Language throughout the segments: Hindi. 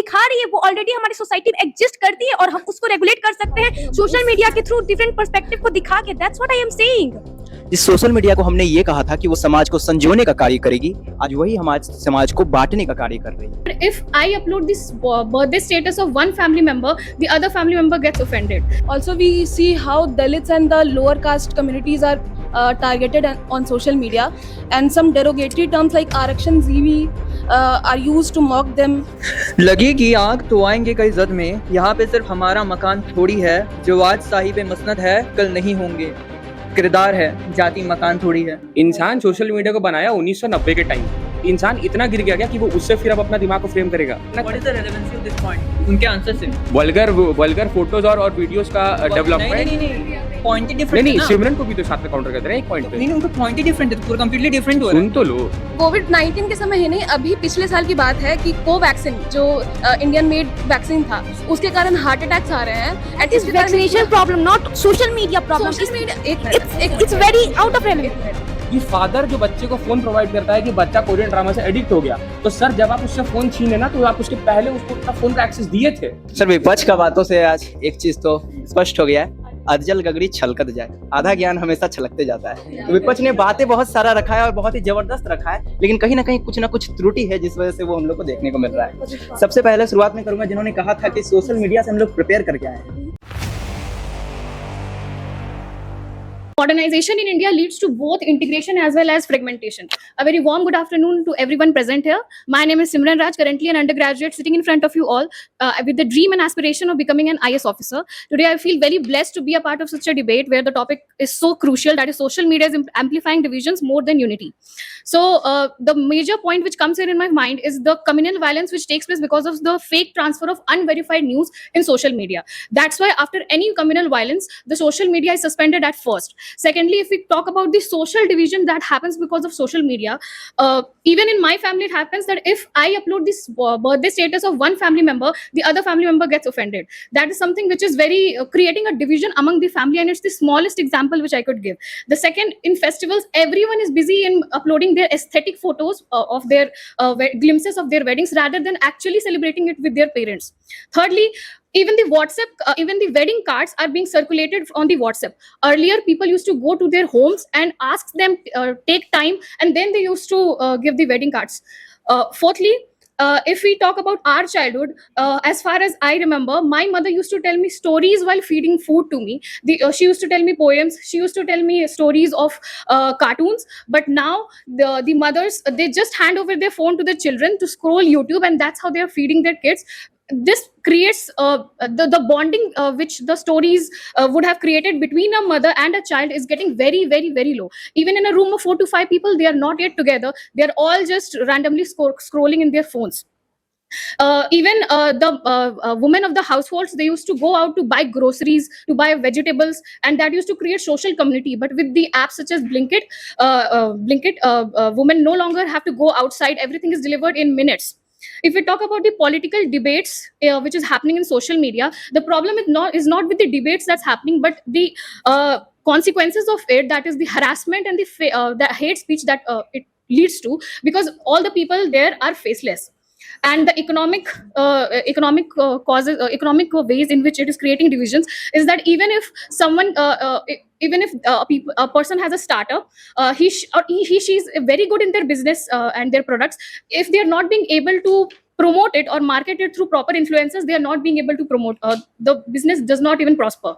दिखा रही है वो ऑलरेडी हमारी सोसाइटी में एग्जिस्ट करती है और हम उसको रेगुलेट कर सकते हैं सोशल मीडिया के थ्रू डिफरेंट पर्सपेक्टिव को दिखा के। That's what I am saying. जिस सोशल मीडिया को हमने ये कहा था कि वो समाज को संजोने का कार्य करेगी, आज वही हमारे समाज को बांटने का कार्य कर रही है। If I upload this birthday status of one family member, the other family member gets offended. Also, we see how Dalits and the lower caste communities are targeted on social media, and some derogatory terms like Arakshan Zivi are used to mock them. लगेगी आग तो आएंगे कई जद में, यहाँ पे सिर्फ हमारा मकान थोड़ी है, जो आज साहिब मसनद है कल नहीं होंगे, किरदार है जाति मकान थोड़ी है। इंसान सोशल मीडिया को बनाया 1990 के टाइम। इंसान इतना गिर गया कि वो उससे फिर अब अपना दिमाग को फ्रेम करेगा। What is the relevancy of this point? उनके आंसर से वल्गर फोटोज और वीडियोस का डेवलपमेंट। नहीं पॉइंट ही डिफरेंट नहीं, सिमरन को भी तो साथ में काउंटर करते रहे एक पॉइंट पे। नहीं उनका पॉइंट ही डिफरेंट है, पूरा कंप्लीटली डिफरेंट हो रहा है। सुन तो लो। कोविड-19 के समय ही नहीं, अभी पिछले साल की बात है कि कोवैक्सीन जो इंडियन मेड वैक्सीन था, उसके कारण हार्ट अटैक्स आ रहे हैं। It is vaccination problem, not social media problem. It's very out of relevance. कि फादर जो बच्चे को फोन प्रोवाइड करता है कि बच्चा कोरियन ड्रामा से एडिक्ट हो गया, तो सर जब आप उससे फोन छीने ना, तो आप उसके पहले उसको अपना फोन का एक्सेस दिए थे। सर विपक्ष का बातों से आज एक चीज तो स्पष्ट हो गया है, अधजल गगरी छलकत जाए, आधा ज्ञान हमेशा छलकते जाता है। तो विपक्ष ने बातें बहुत सारा रखा है और बहुत ही जबरदस्त रखा है, लेकिन कहीं ना कहीं कुछ ना कुछ त्रुटि है जिस वजह से वो हम लोग को देखने को मिल रहा है। सबसे पहले शुरुआत में करूंगा जिन्होंने कहा था कि सोशल मीडिया से हम लोग प्रिपेयर करके आए हैं। Modernization in India leads to both integration as well as fragmentation. A very warm good afternoon to everyone present here. My name is Simran Raj, currently an undergraduate sitting in front of you all with the dream and aspiration of becoming an IS officer. Today, I feel very blessed to be a part of such a debate where the topic is so crucial, that is social media is amplifying divisions more than unity. So, the major point which comes here in my mind is the communal violence which takes place because of the fake transfer of unverified news in social media. That's why after any communal violence, the social media is suspended at first. Secondly, if we talk about the social division that happens because of social media, even in my family, it happens that if I upload this birthday status of one family member, the other family member gets offended. That is something which is very creating a division among the family, and it's the smallest example which I could give. The second, in festivals, everyone is busy in uploading their aesthetic photos of their glimpses of their weddings rather than actually celebrating it with their parents. Thirdly, even the even the wedding cards are being circulated on the WhatsApp. Earlier, people used to go to their homes and ask them take time, and then they used to give the wedding cards. Fourthly, if we talk about our childhood, as far as I remember, my mother used to tell me stories while feeding food to me. She used to tell me poems. She used to tell me stories of cartoons. But now the mothers, they just hand over their phone to the children to scroll YouTube, and that's how they are feeding their kids. This creates the bonding which the stories would have created between a mother and a child is getting very, very, very low. Even in a room of 4 to 5 people, they are not yet together. They are all just randomly scrolling in their phones. Even the women of the households, they used to go out to buy groceries, to buy vegetables, and that used to create social community. But with the apps such as Blinkit, women no longer have to go outside. Everything is delivered in minutes. If we talk about the political debates which is happening in social media, the problem is not with the debates that's happening, but the consequences of it, that is the harassment and the hate speech that it leads to, because all the people there are faceless. And the economic causes, economic ways in which it is creating divisions is that even if someone, even if a person has a startup, he she is very good in their business and their products. If they are not being able to promote it or market it through proper influencers, they are not being able to promote. The business does not even prosper.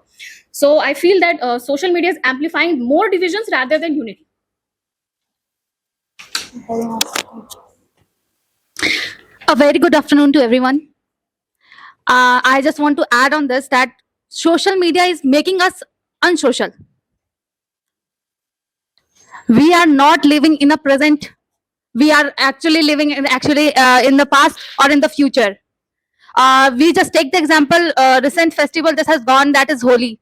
So I feel that social media is amplifying more divisions rather than unity. A very good afternoon to everyone. I just want to add on this that social media is making us unsocial. We are not living in the present. We are actually living in the past or in the future. We just take the example, recent festival that has gone, that is Holi.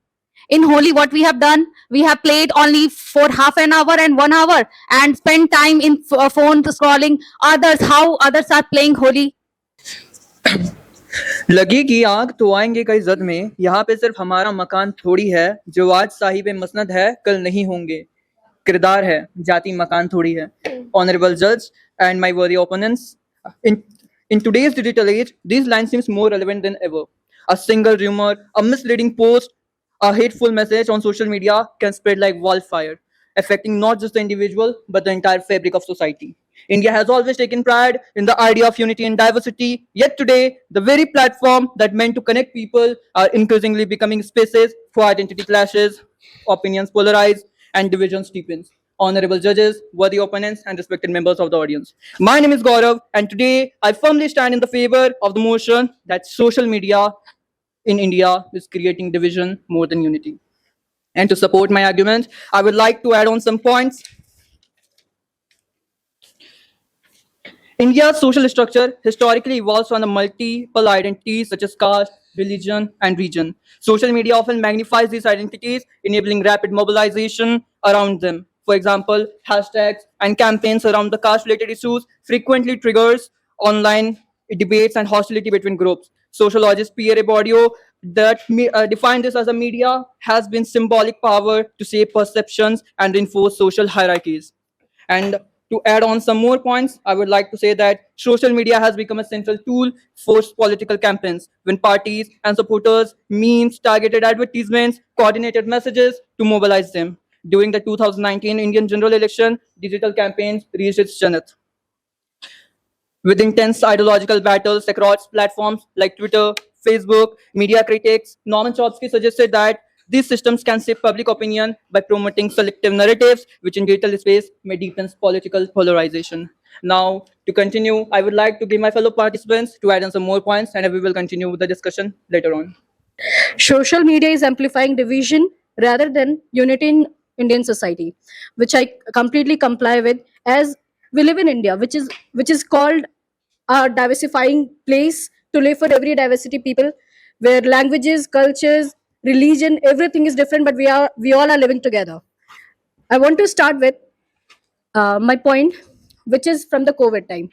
In Holi, what we have done, we have played only for half an hour and 1 hour and spent time in phone scrolling. How others are playing Holi. लगेगी आग तो आएंगे कई जद में, यहाँ पे सिर्फ हमारा मकान थोड़ी है, जो आज साहिब मसनद है कल नहीं होंगे, किरदार है जाति मकान थोड़ी है. Honorable judge and my worthy opponents, In today's digital age, these lines seem more relevant than ever. A single rumor, a misleading post, a hateful message on social media can spread like wildfire, affecting not just the individual but the entire fabric of society. India has always taken pride in the idea of unity and diversity, yet today, the very platform that meant to connect people are increasingly becoming spaces for identity clashes, opinions polarize, and divisions deepens. Honorable judges, worthy opponents, and respected members of the audience. My name is Gaurav, and today I firmly stand in the favor of the motion that social media in India is creating division more than unity. And to support my argument, I would like to add on some points. India's social structure historically evolves from the multiple identities such as caste, religion, and region. Social media often magnifies these identities, enabling rapid mobilization around them. For example, hashtags and campaigns around the caste-related issues frequently triggers online debates and hostility between groups. Sociologist Pierre Bourdieu defined this as a media has been symbolic power to shape perceptions and reinforce social hierarchies. And to add on some more points, I would like to say that social media has become a central tool for political campaigns when parties and supporters memes, targeted advertisements, coordinated messages to mobilize them. During the 2019 Indian general election, digital campaigns reached its zenith. With intense ideological battles across platforms like Twitter, Facebook, media critics, Norman Chomsky suggested that these systems can shape public opinion by promoting selective narratives, which in digital space may deepen political polarization. Now, to continue, I would like to give my fellow participants to add on some more points, and we will continue the discussion later on. Social media is amplifying division rather than unity in Indian society, which I completely comply with, as we live in India, which is called a diversifying place to live for every diversity people, where languages, cultures, religion, everything is different, but we all are living together. I want to start with my point, which is from the COVID time.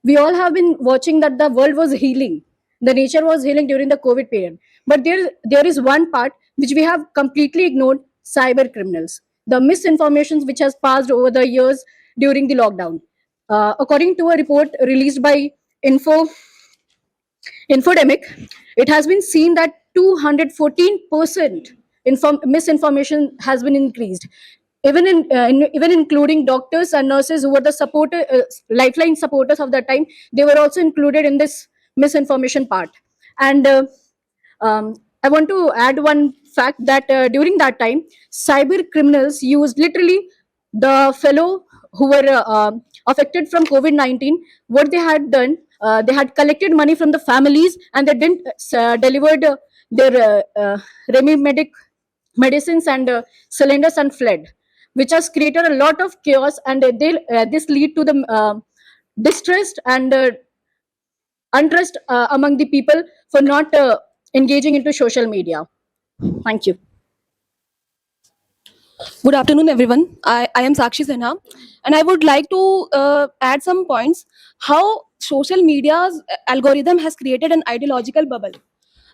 We all have been watching that the world was healing, the nature was healing during the COVID period. But there is one part which we have completely ignored: cyber criminals, the misinformations which has passed over the years during the lockdown. According to a report released by Infodemic, it has been seen that 214% misinformation has been increased. Even including doctors and nurses who were the lifeline supporters of that time, they were also included in this misinformation part. And I want to add one fact that during that time, cyber criminals used literally the fellow who were affected from COVID-19. What they had done, they had collected money from the families, and they didn't delivered their remedic medicines and cylinders and fled, which has created a lot of chaos, and this lead to the distrust and untrust among the people for not engaging into social media. Thank you. Good afternoon, everyone. I am Sakshi Sinha, and I would like to add some points how social media's algorithm has created an ideological bubble.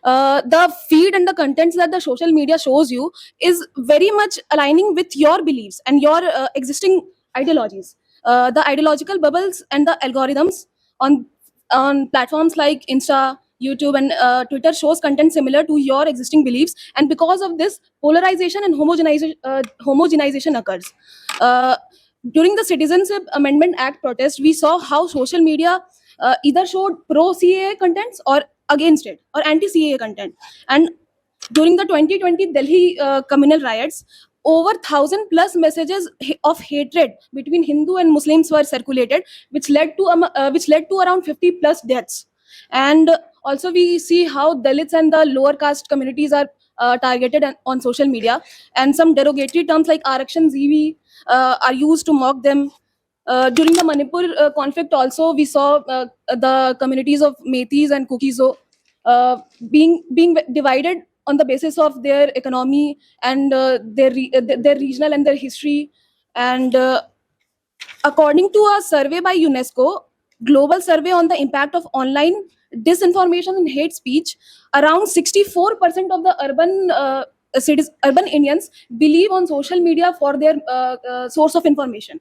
The feed and the contents that the social media shows you is very much aligning with your beliefs and your existing ideologies. The ideological bubbles and the algorithms on platforms like Insta, YouTube, and Twitter shows content similar to your existing beliefs, and because of this, polarization and homogenization occurs. During the Citizenship Amendment Act protest, we saw how social media either showed pro CAA contents or against it, or anti CAA content. And during the 2020 Delhi communal riots, over 1,000+ messages of hatred between Hindu and Muslims were circulated, which led to around 50+ deaths. And also we see how Dalits and the lower caste communities are targeted on social media, and some derogatory terms like Arakshan ZV are used to mock them. During the Manipur conflict also, we saw the communities of Meiteis and Kukizo being divided on the basis of their economy and their regional and their history. And according to a survey by UNESCO, global survey on the impact of online disinformation and hate speech, around 64% of the urban Indians believe on social media for their source of information.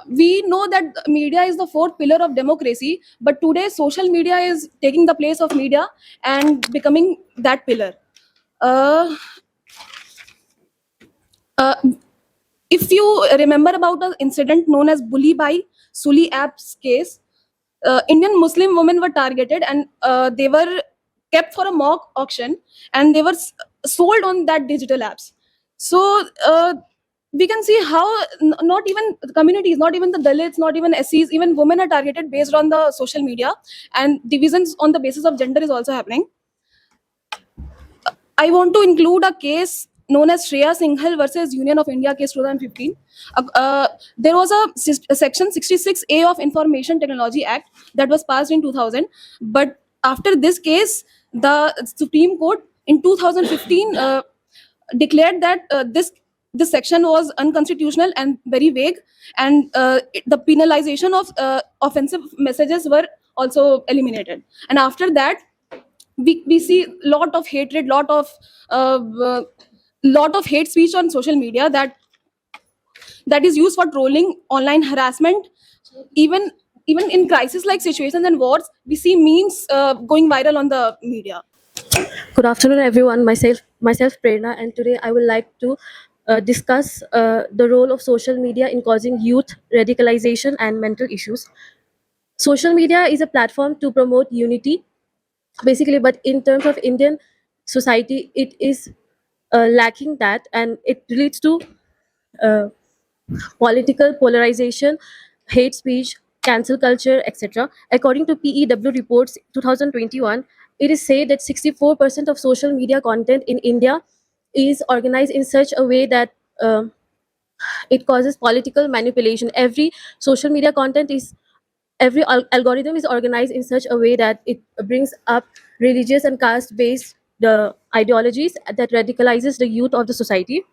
We know that media is the fourth pillar of democracy, but today social media is taking the place of media and becoming that pillar. Uh, uh, if you remember about the incident known as Bully by Suli app's case, Indian Muslim women were targeted and they were kept for a mock auction and they were sold on that digital apps. So we can see how not even the communities, not even the Dalits, not even SCs, even women are targeted based on the social media, and divisions on the basis of gender is also happening. I want to include a case known as Shreya Singhal versus Union of India case 2015. There was a section 66A of Information Technology Act that was passed in 2000. But after this case, the Supreme Court in 2015 declared that this section was unconstitutional and very vague, and the penalization of offensive messages were also eliminated. And after that, we see lot of hatred, lot of hate speech on social media that is used for trolling, online harassment. Even in crisis like situations and wars, we see memes going viral on the media. Good afternoon, everyone. Myself Prerna, and today I would like to discuss the role of social media in causing youth radicalization and mental issues. Social media is a platform to promote unity, basically, but in terms of Indian society, it is lacking that, and it leads to uh, political polarization, hate speech, cancel culture, etc. According to PEW reports 2021, it is said that 64% of social media content in India is organized in such a way that it causes political manipulation. Every social media content is algorithm is organized in such a way that it brings up religious and caste based the ideologies that radicalizes the youth of the society.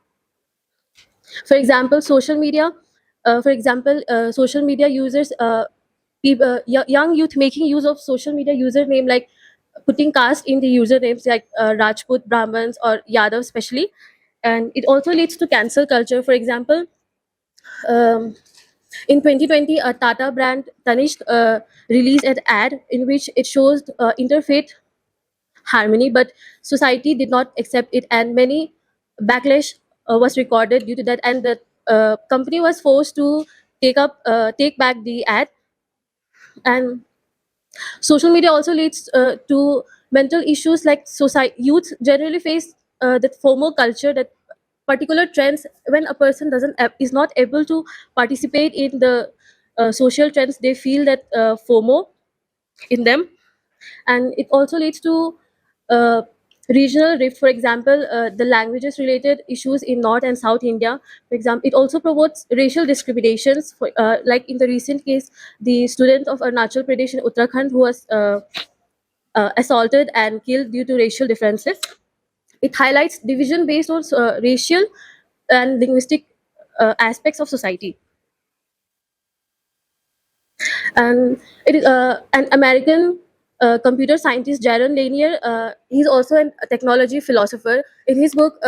For example, social media users, young youth making use of social media username, like putting caste in the usernames, like Rajput, Brahmins, or Yadav especially. And it also leads to cancel culture. For example, in 2020, a Tata brand Tanishq released an ad in which it shows interfaith harmony, but society did not accept it, and many backlash was recorded due to that, and the company was forced to take back the ad. And social media also leads to mental issues, like youth generally face that FOMO culture, that particular trends, when a person is not able to participate in the social trends, they feel that FOMO in them. And it also leads to uh, regional rift. For example, the languages related issues in North and South India. For example, it also promotes racial discriminations, like in the recent case, the student of Arunachal Pradesh in Uttarakhand who was assaulted and killed due to racial differences. It highlights division based on racial and linguistic aspects of society. And it is an American computer scientist, Jaron Lanier. He's also a technology philosopher. In his book,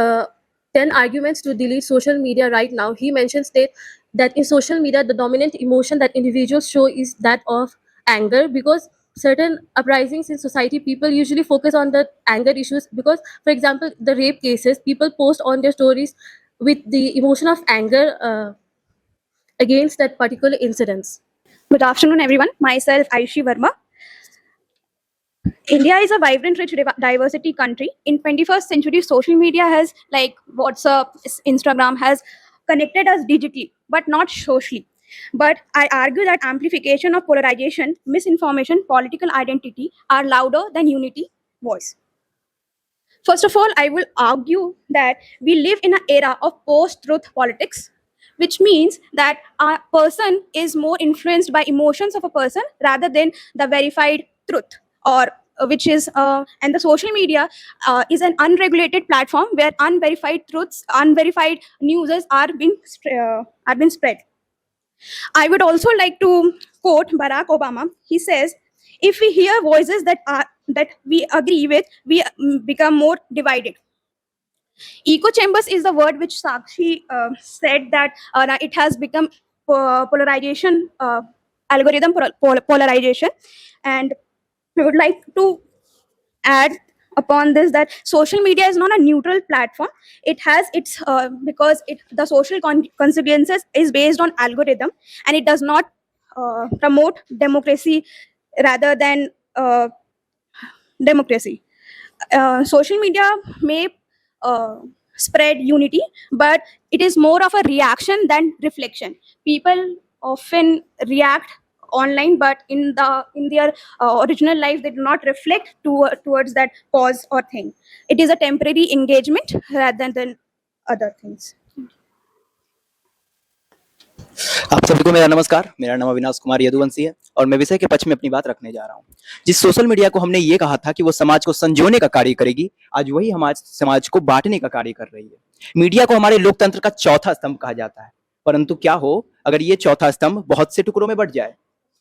10 Arguments to Delete Social Media Right Now, he mentions that in social media, the dominant emotion that individuals show is that of anger, because certain uprisings in society, people usually focus on the anger issues. Because, for example, the rape cases, people post on their stories with the emotion of anger against that particular incidents. Good afternoon, everyone. Myself, Aishi Verma. India is a vibrant, rich diversity country. In 21st century, social media has, like WhatsApp, Instagram, has connected us digitally, but not socially. But I argue that amplification of polarization, misinformation, political identity are louder than unity voice. First of all, I will argue that we live in an era of post-truth politics, which means that a person is more influenced by emotions of a person rather than the verified truth, or which is and the social media is an unregulated platform where unverified truths, unverified news are being spread. I would also like to quote Barack Obama. He says, "If we hear voices that we agree with, we become more divided." Echo chambers is the word which Sakshi said that it has become polarization, algorithm polarization. And I would like to add upon this that social media is not a neutral platform. It has its because the social consequences is based on algorithm, and it does not promote democracy rather than democracy. Social media may spread unity, but it is more of a reaction than reflection. People often react online, but in their original life, they do not reflect towards that cause or thing. It is a temporary engagement rather than other things. आप सभी को मेरा नमस्कार। मेरा नाम अविनाश कुमार यदुवंशी है और मैं विषय के पक्ष में अपनी बात रखने जा रहा हूँ। जिस सोशल मीडिया को हमने ये कहा था कि वो समाज को संजोने का कार्य करेगी, आज वही हमारे समाज को बांटने का कार्य कर रही है। मीडिया को हमारे लोकतंत्र का चौथा स्तंभ कहा जाता है, परंतु क्या हो अगर ये चौथा स्तंभ बहुत से टुकड़ों में बंट जाए।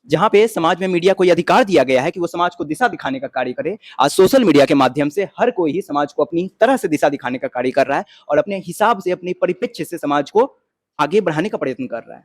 जहां पे समाज में मीडिया को यह अधिकार दिया गया है कि वो समाज को दिशा दिखाने का कार्य करे, आज सोशल मीडिया के माध्यम से हर कोई ही समाज को अपनी तरह से दिशा दिखाने का कार्य कर रहा है और अपने हिसाब से, अपने परिप्रेक्ष्य से समाज को आगे बढ़ाने का प्रयत्न कर रहा है।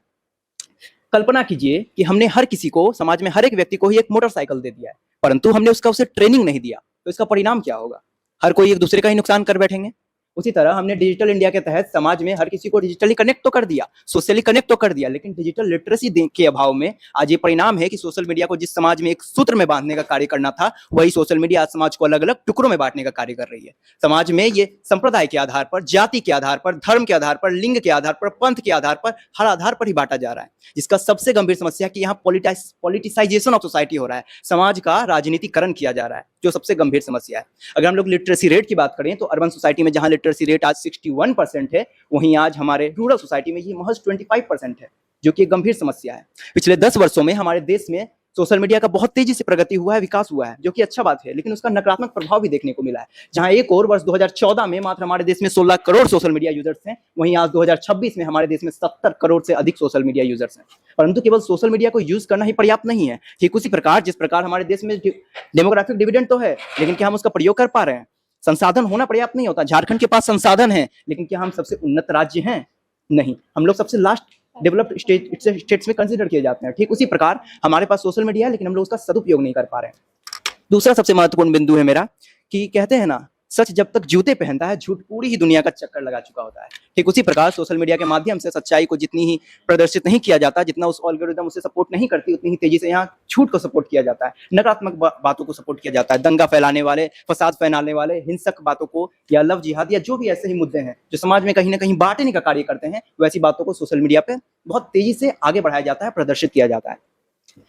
कल्पना कीजिए कि हमने हर किसी को, समाज में हर एक व्यक्ति को ही एक मोटरसाइकिल दे दिया है, परंतु हमने उसे ट्रेनिंग नहीं दिया, तो इसका परिणाम क्या होगा? हर कोई एक दूसरे का ही नुकसान कर बैठेंगे। उसी तरह हमने डिजिटल इंडिया के तहत समाज में हर किसी को डिजिटली कनेक्ट तो कर दिया, सोशली कनेक्ट तो कर दिया, लेकिन डिजिटल लिटरेसी के अभाव में आज ये परिणाम है कि सोशल मीडिया को जिस समाज में एक सूत्र में बांधने का कार्य करना था, वही सोशल मीडिया आज समाज को अलग अलग टुकड़ों में बांटने का कार्य कर रही है। समाज में ये संप्रदाय के आधार पर, जाति के आधार पर, धर्म के आधार पर, लिंग के आधार पर, पंथ के आधार पर, हर आधार पर ही बांटा जा रहा है, जिसका सबसे गंभीर समस्या कि यहाँ पॉलिटिसाइजेशन ऑफ सोसाइटी हो रहा है, समाज का राजनीतिकरण किया जा रहा है, जो सबसे गंभीर समस्या है। अगर हम लोग लिटरेसी रेट की बात करें तो अर्बन सोसाइटी में जहां लिटरेसी रेट आज 61% है, वहीं आज हमारे रूरल सोसाइटी में ये महज 25% है, जो कि एक गंभीर समस्या है। पिछले 10 वर्षों में हमारे देश में सोशल मीडिया का बहुत तेजी से प्रगति हुआ है, विकास हुआ है, जो कि अच्छा बात है, लेकिन उसका नकारात्मक प्रभाव भी देखने को मिला है। जहां एक और वर्ष 2014 में मात्र हमारे देश में 16 करोड़ सोशल मीडिया यूजर्स हैं, वहीं आज 2026 में हमारे देश में 70 करोड़ से अधिक सोशल मीडिया यूजर्स हैं। परंतु केवल सोशल मीडिया को यूज करना ही पर्याप्त नहीं है। ठीक उसी प्रकार जिस प्रकार हमारे देश में डेमोग्राफिक डिविडेंड तो है, लेकिन क्या हम उसका प्रयोग कर पा रहे हैं? संसाधन होना पर्याप्त नहीं होता। झारखंड के पास संसाधन है, लेकिन क्या हम सबसे उन्नत राज्य हैं? नहीं, हम लोग सबसे लास्ट डेवलप्ड स्टेट्स में कंसीडर किए जाते हैं। ठीक उसी प्रकार हमारे पास सोशल मीडिया है, लेकिन हम लोग उसका सदुपयोग नहीं कर पा रहे हैं। दूसरा सबसे महत्वपूर्ण बिंदु है मेरा कि कहते हैं ना, सच जब तक जूते पहनता है, झूठ पूरी ही दुनिया का चक्कर लगा चुका होता है। ठीक उसी प्रकार सोशल मीडिया के माध्यम से सच्चाई को जितनी ही प्रदर्शित नहीं किया जाता, जितना उस एल्गोरिदम उसे सपोर्ट नहीं करती, उतनी ही तेजी से यहाँ झूठ को सपोर्ट किया जाता है, नकारात्मक बातों को सपोर्ट किया जाता है। दंगा फैलाने वाले, फसाद फैलाने वाले, हिंसक बातों को या लव जिहाद या जो भी ऐसे ही मुद्दे हैं जो समाज में कहीं ना कहीं बांटने का कार्य करते हैं, वैसी बातों को सोशल मीडिया पे बहुत तेजी से आगे बढ़ाया जाता है, प्रदर्शित किया जाता है।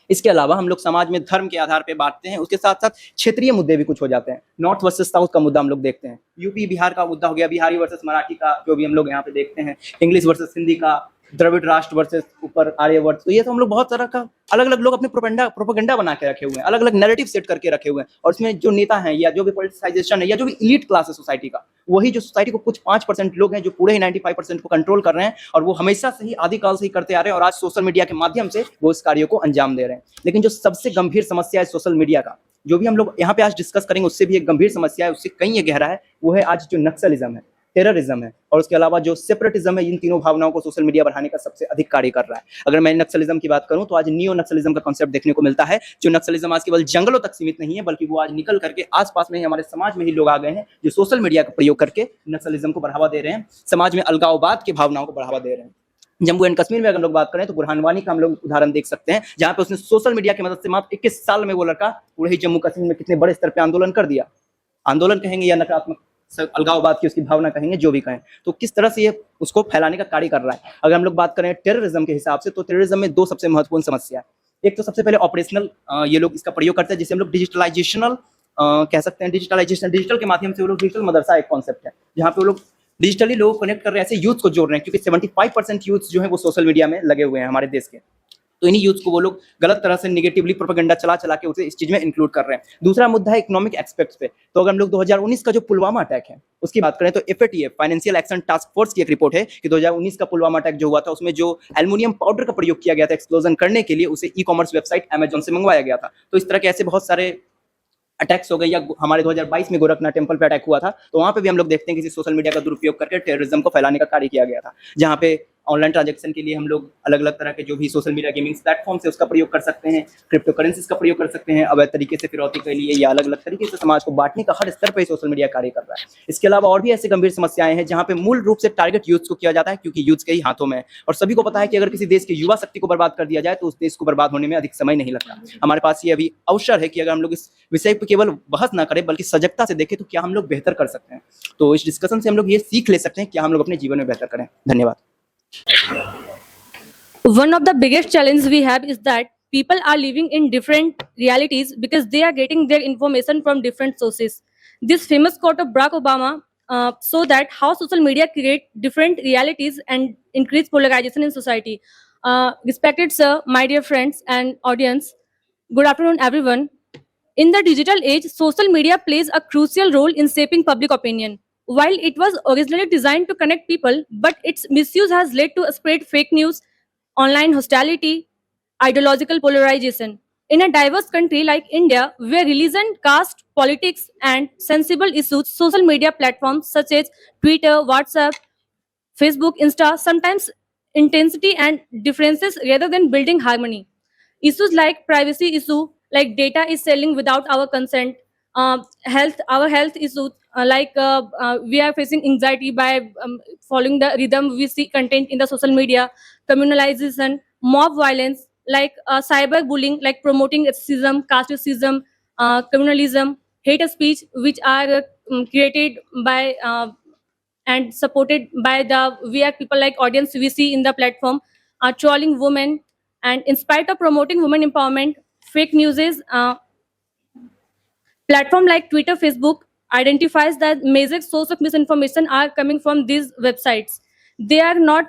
इसके अलावा हम लोग समाज में धर्म के आधार पे बांटते हैं, उसके साथ साथ क्षेत्रीय मुद्दे भी कुछ हो जाते हैं। नॉर्थ वर्सेस साउथ का मुद्दा हम लोग देखते हैं, यूपी बिहार का मुद्दा हो गया, बिहारी वर्सेस मराठी का जो भी हम लोग यहाँ पे देखते हैं, इंग्लिश वर्सेस हिंदी का, द्रविड़ राष्ट्र वर्सेस ऊपर आर्यवर्त। तो ये तो हम लोग बहुत तरह का अलग अलग लोग अपने प्रोपेगेंडा बना के रखे हुए हैं, अलग अलग नैरेटिव सेट करके रखे हुए हैं, और उसमें जो नेता हैं या जो भी पॉलिटिसाइजेशन है या जो भी इलीट क्लास है सोसाइटी का, वही जो सोसाइटी को कुछ 5% लोग हैं जो पूरे ही 95% को कंट्रोल कर रहे हैं, और वो हमेशा से ही आदिकाल से ही करते आ रहे हैं, और आज सोशल मीडिया के माध्यम से वो इस कार्यों को अंजाम दे रहे हैं। लेकिन जो सबसे गंभीर समस्या है सोशल मीडिया का, जो भी हम लोग यहाँ पे आज डिस्कस करेंगे, उससे भी एक गंभीर समस्या है, उससे कहीं ये गहरा है, वो है आज जो नक्सलिज्म है, टेररिज्म है, और उसके अलावा जो सेपरेटिज्म है। इन तीनों भावनाओं को सोशल मीडिया बढ़ाने का सबसे अधिक कार्य कर रहा है। अगर मैं नक्सलिज्म की बात करूं तो आज नियो नक्सलिज्म का कॉन्सेप्ट देखने को मिलता है। जो नक्सलिज्म आज केवल जंगलों तक सीमित नहीं है, बल्कि वो आज निकल करके आसपास में ही हमारे समाज में ही लोग आ गए हैं जो सोशल मीडिया का प्रयोग करके नक्सलिज्म को बढ़ावा दे रहे हैं, समाज में अलगाववाद की भावनाओं को बढ़ावा दे रहे हैं। जम्मू एंड कश्मीर में अगर हम लोग बात करें तो बुरहान वानी का हम लोग उदाहरण देख सकते हैं, जहां पे उसने सोशल मीडिया की मदद से मात्र 21 साल में वो लड़का पूरे ही जम्मू कश्मीर में कितने बड़े स्तर पे आंदोलन कर दिया। आंदोलन कहेंगे या नकारात्मक अलगाववाद की उसकी भावना कहेंगे, जो भी कहें, तो किस तरह से ये उसको फैलाने का कार्य कर रहा है। अगर हम लोग बात करें टेररिज्म के हिसाब से, तो टेररिज्म में दो सबसे महत्वपूर्ण समस्या है। एक तो सबसे पहले ऑपरेशनल, ये लोग इसका प्रयोग करते हैं, जिसे हम लोग डिजिटलाइजेशनल कह सकते हैं। डिजिटल के माध्यम से वो लोग डिजिटल मदरसा एक कॉन्सेप्ट है, जहाँ पे वो लोग डिजिटली लोग को कनेक्ट कर रहे हैं, ऐसे यूथ को जोड़ रहे हैं, क्योंकि 75% यूथ जो है वो सोशल मीडिया में लगे हुए हैं हमारे देश के। तो इन्हीं यूथ को वो लोग गलत तरह से निगेटिवली प्रोपेगेंडा चला के उसे इस चीज में इंक्लूड कर रहे हैं। दूसरा मुद्दा है इकोनॉमिक एस्पेक्ट्स पे। तो अगर हम लोग 2019 का जो पुलवामा अटैक है उसकी बात करें तो FATF financial action task force की एक रिपोर्ट है कि 2019 का पुलवामा अटैक जो हुआ था उसमें जो एल्युमिनियम पाउडर का प्रयोग किया गया था एक्सप्लोजन करने के लिए, उसे ई-कॉमर्स वेबसाइट अमेजोन से मंगवाया गया था। तो इस तरह के ऐसे बहुत सारे अटैक्स हो गए, या हमारे 2022 में गोरखनाथ टेम्पल पे अटैक हुआ था, तो वहाँ पे भी हम लोग देखते हैं कि सोशल मीडिया का दुरुपयोग करके टेररिज्म को फैलाने का कार्य किया गया था, जहाँ पे ऑनलाइन ट्रांजैक्शन के लिए हम लोग अलग अलग तरह के जो भी सोशल मीडिया गेमिंग प्लेटफॉर्म्स है उसका प्रयोग कर सकते हैं, क्रिप्टो करेंसीज का प्रयोग कर सकते हैं, अवैध तरीके से फिरौती के लिए या अलग अलग तरीके से समाज को बांटने का हर स्तर पर सोशल मीडिया कार्य कर रहा है। इसके अलावा और भी ऐसी गंभीर समस्याएं हैं जहाँ पे मूल रूप से टारगेट यूथ को किया जाता है, क्योंकि यूथ के ही हाथों में है और सभी को पता है कि अगर किसी देश की युवा शक्ति को बर्बाद कर दिया जाए तो उस देश को बर्बाद होने में अधिक समय नहीं लगता। हमारे पास ये अभी अवसर है कि अगर हम लोग इस विषय पर केवल बहस ना करें बल्कि सजगता से देखें तो क्या हम लोग बेहतर कर सकते हैं। तो इस डिस्कशन से हम लोग ये सीख ले सकते हैं क्या हम लोग अपने जीवन में बेहतर करें। धन्यवाद। One of the biggest challenges we have is that people are living in different realities because they are getting their information from different sources. This famous quote of Barack Obama so that how social media create different realities and increase polarization in society. Respected sir, my dear friends and audience, good afternoon everyone. In the digital age, social media plays a crucial role in shaping public opinion. While it was originally designed to connect people, but its misuse has led to spread fake news, online hostility, ideological polarization. In a diverse country like India, where religion, caste, politics, and sensible issues, social media platforms such as Twitter, WhatsApp, Facebook, Insta sometimes intensity and differences rather than building harmony. Issues like privacy issue, like data is selling without our consent, our health issues, we are facing anxiety by following the rhythm we see content in the social media, communalization, mob violence, like cyberbullying, like promoting racism, casteism, communalism, hate speech, which are created by and supported by the VR people like audience we see in the platform, trolling women, and in spite of promoting women empowerment, fake news is platform like Twitter, Facebook identifies that major source of misinformation are coming from these websites. They are not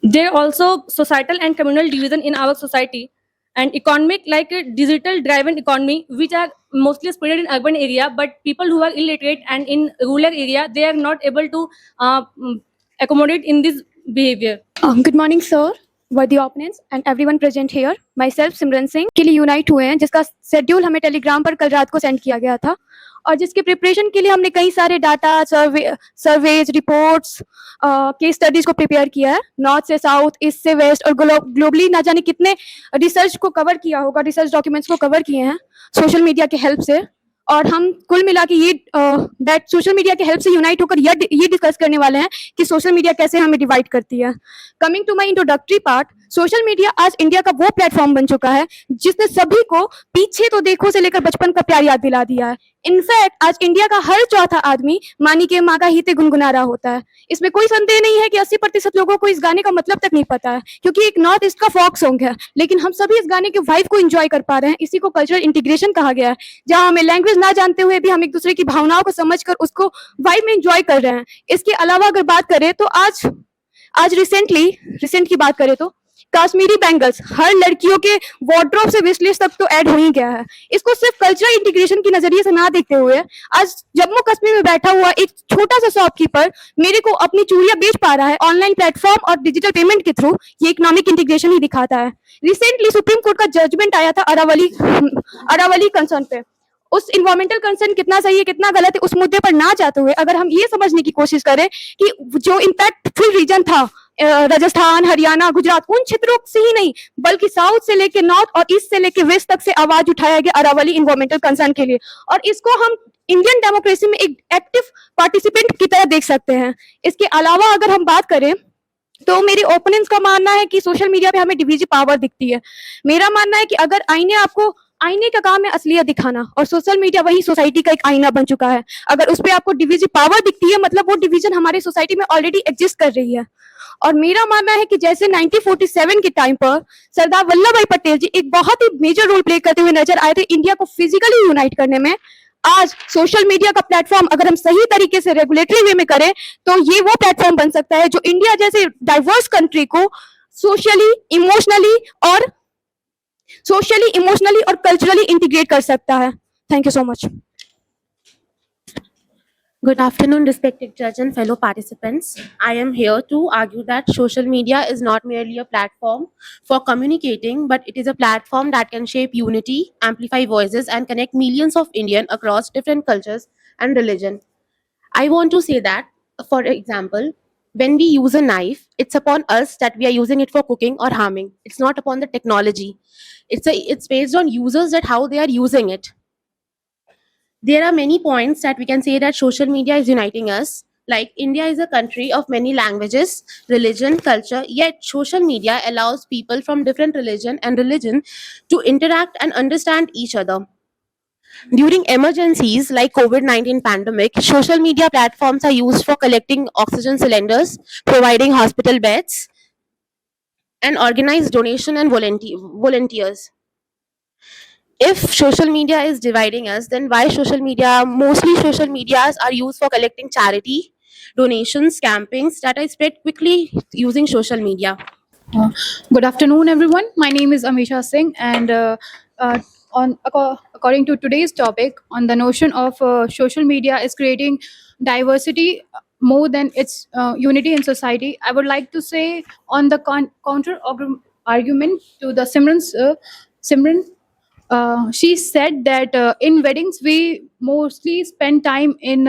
they're also societal and communal division in our society, and economic, like a digital driven economy, which are mostly spread in urban area, but people who are illiterate and in rural area, they are not able to accommodate in this behavior. Good morning, sir, worthy opponents and everyone present here. Myself सिमरन सिंह के लिए यूनाइट हुए हैं, जिसका शेड्यूल हमें टेलीग्राम पर कल रात को सेंड किया गया था और जिसके प्रिपरेशन के लिए हमने कई सारे data, surveys, reports, case studies को प्रिपेयर किया है, नॉर्थ से साउथ, ईस्ट से वेस्ट, और ग्लोबली ना जाने कितने रिसर्च को कवर किया होगा, रिसर्च डॉक्यूमेंट्स को कवर किए हैं सोशल मीडिया के हेल्प से। और हम कुल मिला के ये सोशल मीडिया के हेल्प से यूनाइट होकर ये डिस्कस करने वाले हैं कि सोशल मीडिया कैसे हमें डिवाइड करती है। Coming to my introductory part, social media आज इंडिया का वो प्लेटफॉर्म बन चुका है जिसने सभी को पीछे तो देखो से लेकर बचपन का प्यार याद दिला दिया है। इनफैक्ट आज इंडिया का हर चौथा आदमी मानी के माँ का हिते गुनगुना रहा होता है। इसमें कोई संदेह नहीं है कि 80% लोगों को इस गाने का मतलब तक नहीं पता है, क्योंकि एक नॉर्थ ईस्ट का फोक सॉन्ग है, लेकिन हम सभी इस गाने के वाइब को एंजॉय कर पा रहे हैं। इसी को कल्चरल इंटीग्रेशन कहा गया है, जहां हमें लैंग्वेज ना जानते हुए भी हम एक दूसरे की भावनाओं को समझकर उसको वाइब में एंजॉय कर रहे हैं। इसके अलावा अगर बात करें तो आज रिसेंट की बात करें तो कश्मीरी बैंगल्स हर लड़कियों के वार्डरोब से विश लिस्ट तक तो ऐड हो ही गया है। इसको सिर्फ कल्चरल इंटीग्रेशन की नजरिए से ना देखते हुए आज जम्मू कश्मीर में बैठा हुआ एक छोटा सा शॉपकीपर मेरे को अपनी चूड़ियां बेच पा रहा है ऑनलाइन प्लेटफॉर्म और डिजिटल पेमेंट के थ्रू। ये इकोनॉमिक इंटीग्रेशन ही दिखाता है। रिसेंटली सुप्रीम कोर्ट का जजमेंट आया था अरावली कंसर्न पे। उस इन्वायरमेंटल कंसर्न कितना सही है कितना गलत है उस मुद्दे पर ना जाते हुए अगर हम ये समझने की कोशिश करें कि जो इम्पैक्टफुल रीजन था राजस्थान, हरियाणा, गुजरात, उन क्षेत्रों से ही नहीं बल्कि साउथ से लेके नॉर्थ और ईस्ट से लेके वेस्ट तक से आवाज उठाया गया अरावली इन्वायरमेंटल कंसर्न के लिए, और इसको हम इंडियन डेमोक्रेसी में एक एक्टिव पार्टिसिपेंट की तरह देख सकते हैं। इसके अलावा अगर हम बात करें तो मेरे ओपोनेंट्स का मानना है कि सोशल मीडिया पे हमें डिविजिव पावर दिखती है। मेरा मानना है कि अगर आईने का काम है असलियत दिखाना, और सोशल मीडिया वही सोसाइटी का एक आईना बन चुका है। अगर उस पर आपको डिविजिव पावर दिखती है मतलब वो डिवीजन हमारे सोसाइटी में ऑलरेडी एग्जिस्ट कर रही है। और मेरा मानना है कि जैसे 1947 के टाइम पर सरदार वल्लभ भाई पटेल जी एक बहुत ही मेजर रोल प्ले करते हुए नजर आए थे इंडिया को फिजिकली यूनाइट करने में, आज सोशल मीडिया का प्लेटफॉर्म अगर हम सही तरीके से रेगुलेटरी वे में करें तो ये वो प्लेटफॉर्म बन सकता है जो इंडिया जैसे डाइवर्स कंट्री को सोशली, इमोशनली और कल्चरली इंटीग्रेट कर सकता है। Thank you so much. Good afternoon, respected judge and fellow participants. I am here to argue that social media is not merely a platform for communicating, but it is a platform that can shape unity, amplify voices, and connect millions of Indians across different cultures and religion. I want to say that For example, when we use a knife, it's upon us that we are using it for cooking or harming. It's not upon the technology. It's based on users, that how they are using it. There are many points that we can say that social media is uniting us. Like, India is a country of many languages, religion, culture, yet social media allows people from different religion to interact and understand each other. During emergencies like COVID-19 pandemic, social media platforms are used for collecting oxygen cylinders, providing hospital beds, and organize donation and volunteers. If social media is dividing us, then why mostly social medias are used for collecting charity, donations, campaigns that are spread quickly using social media. Good afternoon, everyone. My name is Amisha Singh, and according to today's topic on the notion of social media is creating diversity more than its unity in society, I would like to say on the counter argument to the Simran. She said that in weddings we mostly spend time in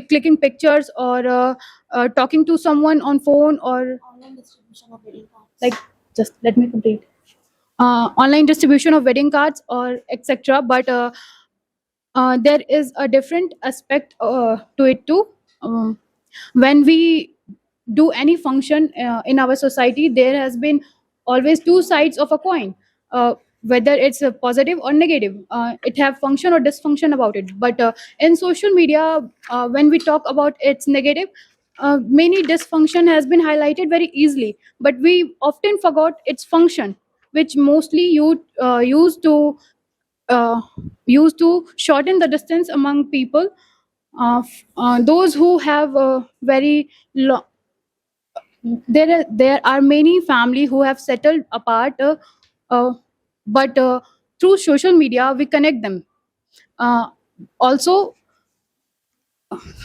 clicking pictures or talking to someone on phone or like, just let me complete, online distribution of wedding cards or etc. But there is a different aspect to it too. When we do any function in our society, there has been always two sides of a coin. Whether it's a positive or negative, it have function or dysfunction about it. But in social media, when we talk about its negative, many dysfunction has been highlighted very easily, but we often forgot its function, which mostly you used to shorten the distance among people. Those who have very long, there are many family who have settled apart, but through social media we connect them. Also,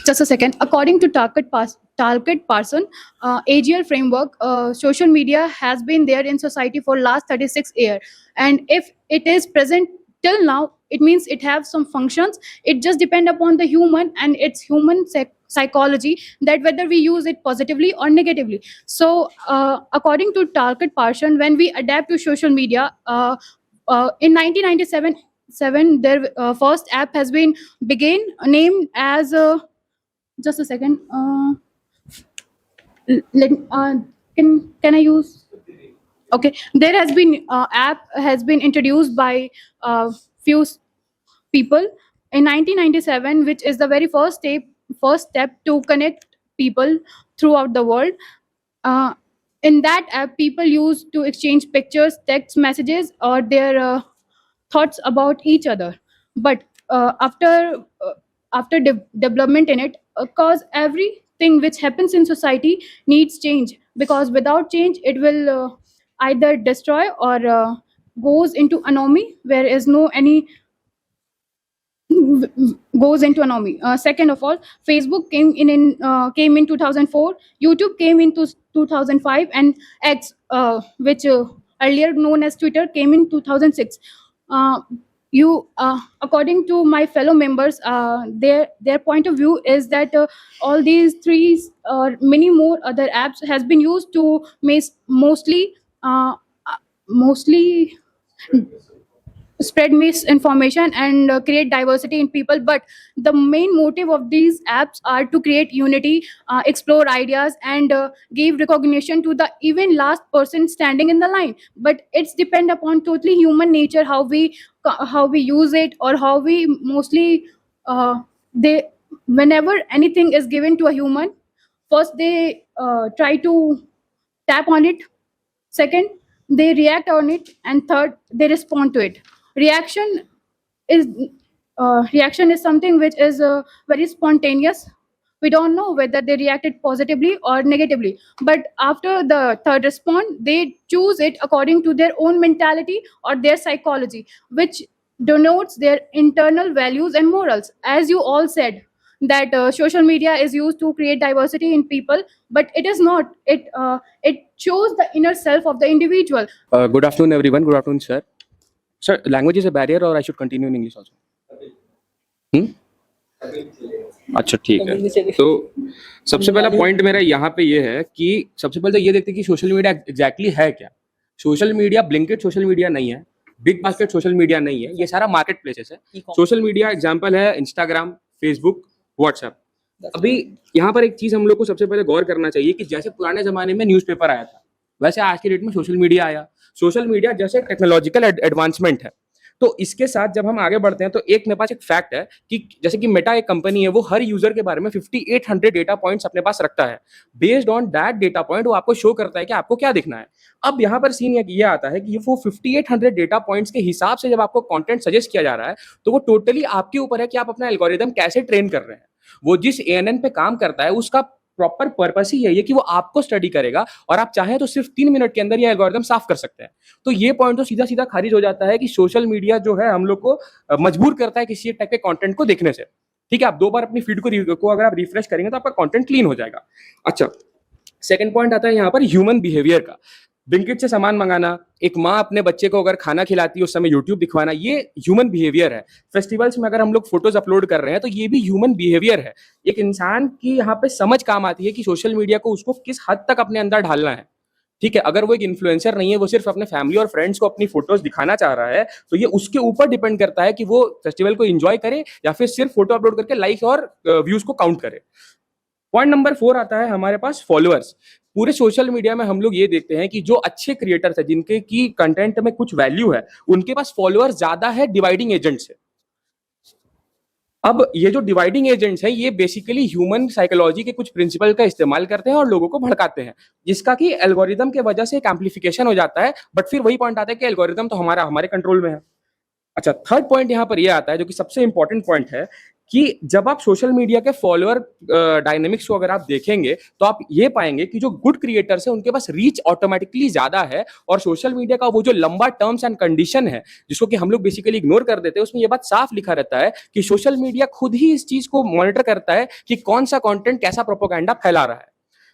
just a second. According to Target Parson, AGL framework, social media has been there in society for last 36 years, and if it is present till now, it means it have some functions. It just depend upon the human and its human psychology, that whether we use it positively or negatively. So, according to Target Parson, when we adapt to social media, in 1997. Their first app has been began named as just a second. Let can I use? Okay, there has been app has been introduced by few people in 1997, which is the very first step to connect people throughout the world. Uh, in that app, people used to exchange pictures, text messages, or their thoughts about each other. But after development in it, cause everything which happens in society needs change, because without change it will either destroy or goes into anomy, where is no any goes into anomy. Second of all, Facebook came in 2004, YouTube came into 2005, and X, which earlier known as Twitter, came in 2006. According to my fellow members, their point of view is that all these three or many more other apps has been used to mostly spread misinformation and create diversity in people. But the main motive of these apps are to create unity, explore ideas, and give recognition to the even last person standing in the line. But it's depend upon totally human nature, how we use it, or how we mostly they whenever anything is given to a human, first they try to tap on it, second they react on it, and third they respond to it. reaction is Reaction is something which is very spontaneous. We don't know whether they reacted positively or negatively, but after the third response, they choose it according to their own mentality or their psychology, which denotes their internal values and morals. As you all said, that social media is used to create diversity in people, but it is not. It shows the inner self of the individual. Good afternoon, everyone. Good afternoon, sir. Sir, language is a barrier, or I should continue in English also? अच्छा ठीक है। तो सबसे पहला पॉइंट मेरा यहाँ पे ये है कि सबसे पहले तो ये देखते हैं कि सोशल मीडिया एग्जैक्टली है क्या। Social media Blinkit social media नहीं है, बिग बास्केट सोशल मीडिया नहीं है, ये सारा मार्केट प्लेसेस है। सोशल मीडिया एग्जाम्पल है इंस्टाग्राम, फेसबुक, व्हाट्सएप। अभी यहाँ पर एक चीज हम लोग को सबसे पहले गौर करना चाहिए कि जैसे पुराने जमाने में न्यूज़पेपर आया था, वैसे आज के डेट में सोशल मीडिया आया। सोशल मीडिया जैसे टेक्नोलॉजिकल एडवांसमेंट है, तो इसके साथ जब हम आगे बढ़ते हैं तो एक मेरे पास एक फैक्ट है कि जैसे कि मेटा एक कंपनी है, वो हर यूजर के बारे में 5800 डेटा पॉइंट्स अपने पास रखता है। Based on that data point वो आपको शो करता है कि आपको क्या दिखना है। अब यहाँ पर सीन ये आता है कि वो 5800 डेटा पॉइंट्स के हिसाब से जब आपको कंटेंट सजेस्ट किया जा रहा है, तो वो टोटली आपके ऊपर है कि आप अपना एल्गोरिदम कैसे ट्रेन कर रहे हैं। वो जिस एएनएन पे काम करता है उसका प्रॉपर पर्पस ही यही है कि वो आपको स्टडी करेगा, और आप चाहें तो सिर्फ 3 मिनट के अंदर ये एल्गोरिदम साफ कर सकते हैं। तो ये पॉइंट तो सीधा सीधा खारिज हो जाता है कि सोशल मीडिया जो है हम लोग को मजबूर करता है किसी टाइप के कंटेंट को देखने से। ठीक है, आप 2 बार अपनी फीड को अगर आप रिफ्रेश करेंगे तो आपका कंटेंट क्लीन हो जाएगा। अच्छा, सेकंड पॉइंट आता है यहाँ पर ह्यूमन बिहेवियर का। ब्लिंकिट से सामान मंगाना, एक माँ अपने बच्चे को अगर खाना खिलाती है उस समय यूट्यूब दिखवाना, ये ह्यूमन बिहेवियर है। फेस्टिवल्स में अगर हम लोग फोटोज अपलोड कर रहे हैं तो ये भी ह्यूमन बिहेवियर है। एक इंसान की यहाँ पे समझ काम आती है कि सोशल मीडिया को उसको किस हद तक अपने अंदर ढालना है। ठीक है, अगर वो एक इन्फ्लुएंसर नहीं है, वो सिर्फ अपने फैमिली और फ्रेंड्स को अपनी फोटोज दिखाना चाह रहा है, तो ये उसके ऊपर डिपेंड करता है कि वो फेस्टिवल को एंजॉय करे या फिर सिर्फ फोटो अपलोड करके लाइक और व्यूज को काउंट करे। पॉइंट नंबर 4 आता है हमारे पास फॉलोअर्स। पूरे सोशल मीडिया में हम लोग ये देखते हैं कि जो अच्छे क्रिएटर्स है, जिनके की कंटेंट में कुछ वैल्यू है, उनके पास फॉलोअर्स ज्यादा है डिवाइडिंग एजेंट्स से। अब ये जो डिवाइडिंग एजेंट्स हैं, ये बेसिकली ह्यूमन साइकोलॉजी के कुछ प्रिंसिपल का इस्तेमाल करते हैं और लोगों को भड़काते हैं, जिसका कि एल्गोरिदम के वजह से एक एम्प्लीफिकेशन हो जाता है। बट फिर वही पॉइंट आता है कि एल्गोरिदम तो हमारे कंट्रोल में है। अच्छा, थर्ड पॉइंट यहाँ पर ये आता है जो कि सबसे इंपॉर्टेंट पॉइंट है कि जब आप सोशल मीडिया के फॉलोअर डायनेमिक्स को अगर आप देखेंगे तो आप ये पाएंगे कि जो गुड क्रिएटर्स हैं उनके पास रीच ऑटोमेटिकली ज्यादा है, और सोशल मीडिया का वो जो लंबा टर्म्स एंड कंडीशन है जिसको कि हम लोग बेसिकली इग्नोर कर देते हैं, उसमें ये बात साफ लिखा रहता है कि सोशल मीडिया खुद ही इस चीज को मॉनिटर करता है कि कौन सा कंटेंट कैसा प्रोपेगेंडा फैला रहा है।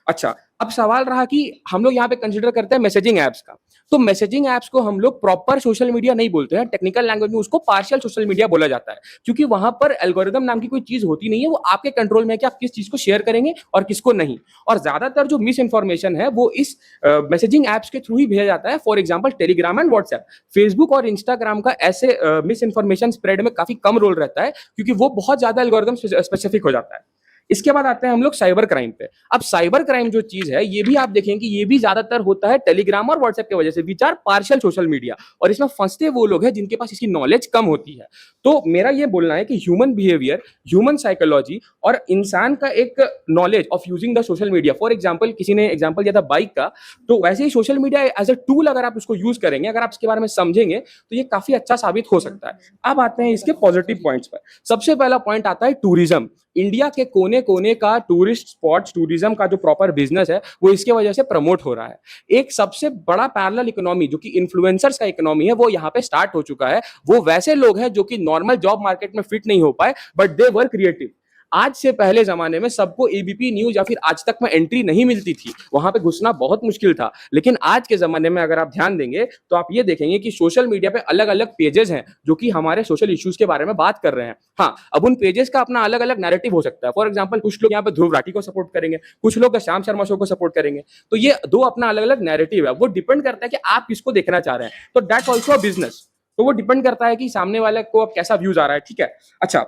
अच्छा, अब सवाल रहा कि हम लोग यहाँ पे कंसिडर करते हैं मैसेजिंग एप्स का। तो मैसेजिंग एप्स को हम लोग प्रॉपर सोशल मीडिया नहीं बोलते हैं, टेक्निकल लैंग्वेज में उसको पार्शियल सोशल मीडिया बोला जाता है, क्योंकि वहां पर एल्गोरिदम नाम की कोई चीज होती नहीं है। वो आपके कंट्रोल में है कि आप किस चीज को शेयर करेंगे और किसको नहीं। और ज्यादातर जो मिस इन्फॉर्मेशन है वो इस मैसेजिंग एप्स के थ्रू ही भेजा जाता है। For example Telegram and WhatsApp. Facebook और इंस्टाग्राम का ऐसे मिस इन्फॉर्मेशन स्प्रेड में काफी कम रोल रहता है, क्योंकि वो बहुत ज्यादा एल्गोरिदम स्पेसिफिक हो जाता है। इसके बाद आते हैं हम लोग साइबर क्राइम पे। अब साइबर क्राइम जो चीज है, ये भी आप देखें कि ये भी ज्यादातर होता है टेलीग्राम और व्हाट्सएप की वजह से, which are partial social media, और इसमें फंसते वो लोग हैं जिनके पास इसकी नॉलेज कम होती है। तो मेरा ये बोलना है कि ह्यूमन बिहेवियर, ह्यूमन साइकोलॉजी और इंसान का एक knowledge of using the social media. For example, किसी ने एग्जाम्पल दिया था बाइक का, तो वैसे ही social media as a tool अगर आप उसको यूज करेंगे, अगर आप इसके बारे में समझेंगे, तो ये काफी अच्छा साबित हो सकता है। अब आते हैं इसके पॉजिटिव पॉइंट्स पर। सबसे पहला पॉइंट आता है टूरिज्म। इंडिया के कोने कोने का टूरिस्ट स्पॉट्स, टूरिज्म का जो प्रॉपर बिजनेस है, वो इसके वजह से प्रमोट हो रहा है। एक सबसे बड़ा पैरेलल इकोनॉमी जो कि इन्फ्लुएंसर्स का इकोनॉमी है, वो यहाँ पे स्टार्ट हो चुका है। वो वैसे लोग हैं जो कि नॉर्मल जॉब मार्केट में फिट नहीं हो पाए, बट दे वर क्रिएटिव। आज से पहले जमाने में सबको एबीपी न्यूज या फिर आज तक में एंट्री नहीं मिलती थी, वहां पे घुसना बहुत मुश्किल था। लेकिन आज के जमाने में अगर आप ध्यान देंगे तो आप ये देखेंगे कि सोशल मीडिया पे अलग अलग पेजेस हैं जो कि हमारे सोशल इश्यूज के बारे में बात कर रहे हैं। हाँ, अब उन पेजेस का अपना अलग अलग नैरेटिव हो सकता है। फॉर एग्जाम्पल, कुछ लोग यहाँ पे ध्रुव राठी को सपोर्ट करेंगे, कुछ लोग श्याम शर्मा शो को सपोर्ट करेंगे। तो ये दो अपना अलग अलग नैरेटिव है, वो डिपेंड करता है कि आप किसको देखना चाह रहे हैं। तो दैट्स ऑल्सो अ बिजनेस। तो वो डिपेंड करता है कि सामने वाले को अब कैसा व्यूज आ रहा है। ठीक है। अच्छा,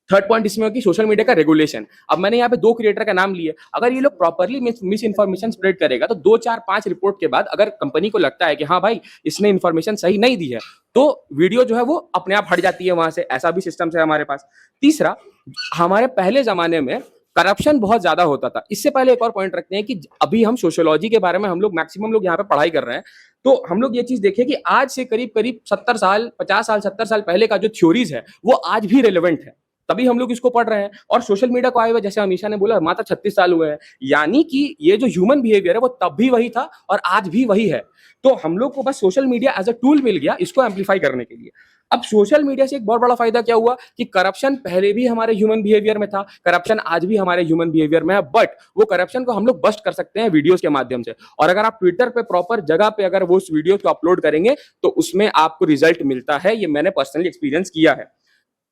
थर्ड पॉइंट इसमें कि सोशल मीडिया का रेगुलेशन। अब मैंने यहाँ पे 2 क्रिएटर का नाम लिए, अगर ये लोग प्रॉपरली मिस इन्फॉर्मेशन स्प्रेड करेगा तो 2, 4, 5 रिपोर्ट के बाद अगर कंपनी को लगता है कि हाँ भाई इसने इन्फॉर्मेशन सही नहीं दी है, तो वीडियो जो है वो अपने आप हट जाती है वहां से। ऐसा भी सिस्टम है हमारे पास। तीसरा, हमारे पहले जमाने में करप्शन बहुत ज्यादा होता था। इससे पहले एक और पॉइंट रखते हैं कि अभी हम सोशियोलॉजी के बारे में हम लोग मैक्सिमम लोग यहाँ पे पढ़ाई कर रहे हैं, तो हम लोग ये चीज देखें कि आज से करीब करीब 70 साल 50 साल 70 साल पहले का जो थ्योरीज है वो आज भी रेलेवेंट है, तभी हम लोग इसको पढ़ रहे हैं। और सोशल मीडिया को आए हुए, जैसे अमीशा ने बोला, मात्र 36 साल हुए हैं, यानी कि ये जो ह्यूमन बिहेवियर है वो तब भी वही था और आज भी वही है। तो हम लोग को बस social media as a tool मिल गया इसको एम्पलीफाई करने के लिए। अब सोशल मीडिया से एक बहुत बड़ा फायदा क्या हुआ कि करप्शन पहले भी हमारे ह्यूमन बिहेवियर में था, करप्शन आज भी हमारे ह्यूमन बिहेवियर में है, बट वो करप्शन को हम लोग बस्ट कर सकते हैं वीडियोस के माध्यम से। और अगर आप ट्विटर पे प्रॉपर जगह पे अगर वो वीडियोस को अपलोड करेंगे तो उसमें आपको रिजल्ट मिलता है। ये मैंने पर्सनली एक्सपीरियंस किया है।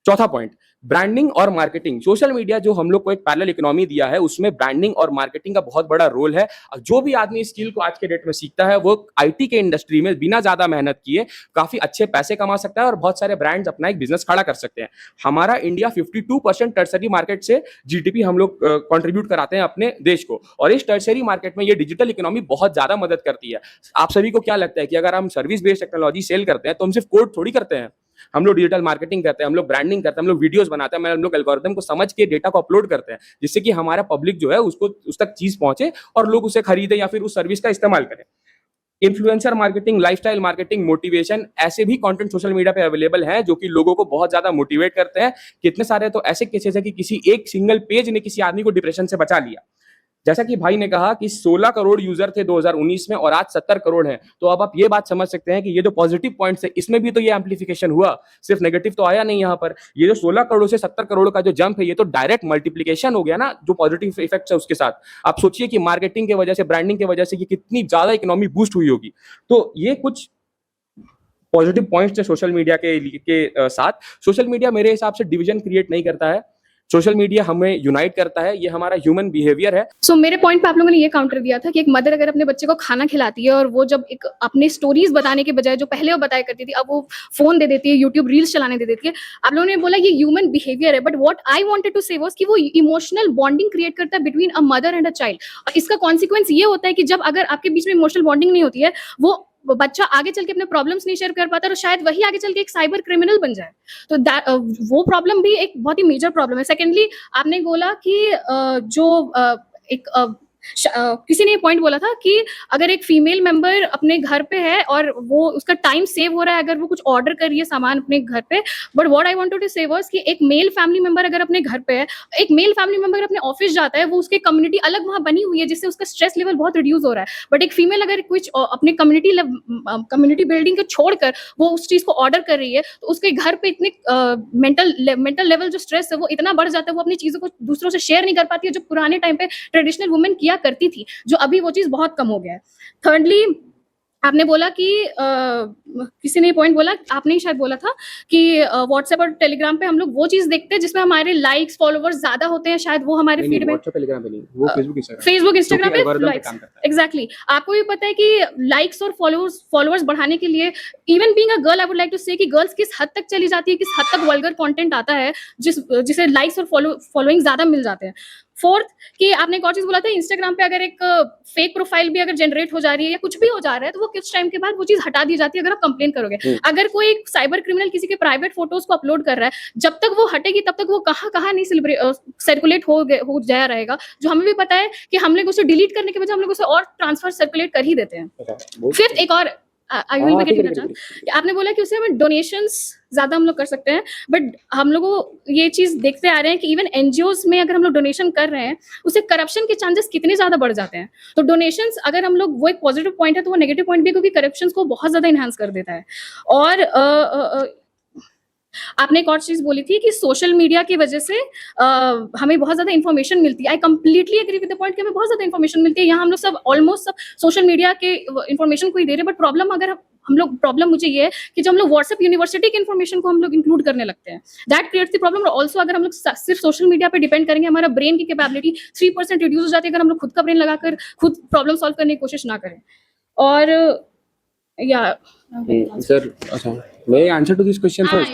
चौथा पॉइंट, ब्रांडिंग और मार्केटिंग। सोशल मीडिया जो हम लोग को एक पैरेलल इकोनॉमी दिया है, उसमें ब्रांडिंग और मार्केटिंग का बहुत बड़ा रोल है। जो भी आदमी इस स्किल को आज के डेट में सीखता है, वो आईटी के इंडस्ट्री में बिना ज्यादा मेहनत किए काफी अच्छे पैसे कमा सकता है और बहुत सारे ब्रांड्स अपना एक बिजनेस खड़ा कर सकते हैं। हमारा इंडिया 52% टर्सरी मार्केट से जीडीपी हम लोग कंट्रीब्यूट कराते हैं अपने देश को, और इस टर्सरी मार्केट में ये डिजिटल इकोनॉमी बहुत ज्यादा मदद करती है। आप सभी को क्या लगता है कि अगर हम सर्विस बेस्ड टेक्नोलॉजी सेल करते हैं तो हम सिर्फ कोड थोड़ी करते हैं, हम लोग डिजिटल मार्केटिंग करते हैं, हम लोग ब्रांडिंग करते हैं, हम लोग वीडियोस बनाते हैं, हम लोग एल्गोरिथम को समझ के डेटा को अपलोड करते हैं, जिससे कि हमारा पब्लिक जो है उसको उस तक चीज पहुंचे और लोग उसे खरीदे या फिर उस सर्विस का इस्तेमाल करें। Influencer marketing, lifestyle marketing, motivation, ऐसे भी कंटेंट सोशल मीडिया पे अवेलेबल हैं जो कि लोगों को बहुत ज्यादा मोटिवेट करते हैं। कितने सारे तो ऐसे केसेस है कि किसी एक सिंगल पेज ने किसी आदमी को डिप्रेशन से बचा लिया। जैसा कि भाई ने कहा कि 16 करोड़ यूजर थे 2019 में और आज 70 करोड़ हैं, तो अब आप ये बात समझ सकते हैं कि ये जो पॉजिटिव पॉइंट्स है इसमें भी तो ये एम्प्लीफिकेशन हुआ, सिर्फ नेगेटिव तो आया नहीं। यहाँ पर ये जो 16 करोड़ से 70 करोड़ का जो जंप है, ये तो डायरेक्ट मल्टीप्लीकेशन हो गया ना, जो पॉजिटिव इफेक्ट्स है उसके साथ। आप सोचिए कि मार्केटिंग की वजह से, ब्रांडिंग की वजह से ये कितनी ज्यादा इकोनॉमी बूस्ट हुई होगी। तो ये कुछ पॉजिटिव पॉइंट्स है सोशल मीडिया के साथ। सोशल मीडिया मेरे हिसाब से डिवीजन क्रिएट नहीं करता है, सोशल मीडिया हमें यूनाइट करता है, ये हमारा ह्यूमन बिहेवियर है। सो मेरे पॉइंट पे आप लोगों ने ये काउंटर दिया था कि एक मदर अगर अपने बच्चे को खाना खिलाती है और वो जब एक अपने स्टोरीज बताने के बजाय जो पहले वो बताया करती थी, अब वो फोन दे देती है, यूट्यूब रील्स चलाने दे देती है। आप लोगों ने बोला ये ह्यूमन बिहेवियर है, but what I wanted to say was कि वो इमोशनल बॉन्डिंग क्रिएट करता है between a mother and a child. और इसका कॉन्सिक्वेंस ये होता है कि जब अगर आपके बीच में इमोशनल बॉन्डिंग नहीं होती है, वो बच्चा आगे चल के अपने प्रॉब्लम्स नहीं शेयर कर पाता और शायद वही आगे चल के एक साइबर क्रिमिनल बन जाए। तो वो प्रॉब्लम भी एक बहुत ही मेजर प्रॉब्लम है। सेकेंडली, आपने बोला कि किसी ने ये पॉइंट बोला था कि अगर एक फीमेल मेंबर अपने घर पे है और वो उसका टाइम सेव हो रहा है अगर वो कुछ ऑर्डर कर रही है सामान अपने घर पे, but what I wanted to say was कि एक मेल फैमिली मेंबर अगर अपने घर पे है, एक मेल फैमिली मेंबर अपने ऑफिस जाता है, वो उसके कम्युनिटी अलग वहां बनी हुई है जिससे उसका स्ट्रेस लेवल बहुत रिड्यूस हो रहा है। बट एक फीमेल अगर कुछ अपने कम्युनिटी बिल्डिंग को छोड़कर वो उस चीज को ऑर्डर कर रही है, तो उसके घर पे इतने मेंटल लेवल जो स्ट्रेस है वो इतना बढ़ जाता है, वो अपनी चीजों को दूसरों से शेयर नहीं कर पाती है, जो पुराने टाइम पे ट्रेडिशनल वुमेन किया करती थी, जो अभी वो चीज बहुत कम हो गया है। थर्डली, आपने बोला कि किसी ने पॉइंट बोला, आपने ही शायद बोला था कि व्हाट्सएप और टेलीग्राम पे हम लोग वो चीज देखते हैं जिसमें हमारे लाइक्स फॉलोवर्स ज्यादा होते हैं, शायद वो हमारे फीड में टेलीग्राम पे नहीं, वो फेसबुक इंस्टाग्राम पे लाइक्स। एग्जैक्टली। आपको भी पता है कि लाइक्स और फॉलोवर्स बढ़ाने के लिए, even being a girl, I would like to say कि गर्ल्स किस हद तक चली जाती है, किस हद तक वल्गर कंटेंट आता है जिसे लाइक्स और फॉलोइंग ज्यादा मिल जाते हैं। फोर्थ, कि आपने एक और चीज बोला था, इंस्टाग्राम पे अगर एक फेक प्रोफाइल भी अगर जनरेट हो जा रही है या कुछ भी हो जा रहा है, तो वो कुछ टाइम के बाद वो चीज हटा दी जाती है अगर आप कंप्लेन करोगे। अगर कोई साइबर क्रिमिनल किसी के प्राइवेट फोटोज को अपलोड कर रहा है, जब तक वो हटेगी तब तक वो कहाँ नहीं सर्कुलेट हो जाया रहेगा, जो हमें भी पता है कि हम लोग उसे डिलीट करने के बजाय हम लोग उसे और ट्रांसफर सर्कुलेट कर ही देते हैं। फिफ्थ, एक और आपने बोला कि उसे हमें डोनेशंस ज्यादा हम लोग कर सकते हैं, बट हम लोग ये चीज देखते आ रहे हैं कि इवन एनजीओज में अगर हम लोग डोनेशन कर रहे हैं, उससे करप्शन के चांसेस कितने ज्यादा बढ़ जाते हैं। तो डोनेशंस अगर हम लोग, वो एक पॉजिटिव पॉइंट है, तो वो नेगेटिव पॉइंट भी, क्योंकि करप्शन को बहुत ज्यादा इनहांस कर देता है। और आपने एक और चीज बोली थी कि सोशल मीडिया की वजह से हमें बहुत ज्यादा इन्फॉर्मेशन मिलती है। I completely agree with the point कि हमें बहुत ज्यादा इन्फॉर्मेशन मिलती है। यहाँ हम लोग सब ऑलमोस्ट सब सोशल मीडिया के इन्फॉर्मेशन को ही दे रहे हैं, बट प्रॉब्लम मुझे ये है कि जब हम लोग व्हाट्सएप यूनिवर्सिटी की इन्फॉर्मेशन को हम लोग इंक्लूड करने लगते हैं, that creates the problem. Also अगर हम लोग सिर्फ सोशल मीडिया पे डिपेंड करेंगे, हमारा ब्रेन की कैपेबिलिटी 3% रिड्यूस हो जाती है अगर हम लोग खुद का ब्रेन लगाकर खुद प्रॉब्लम सॉल्व करने की कोशिश ना करें। और सर, अच्छा, may I answer to this question first?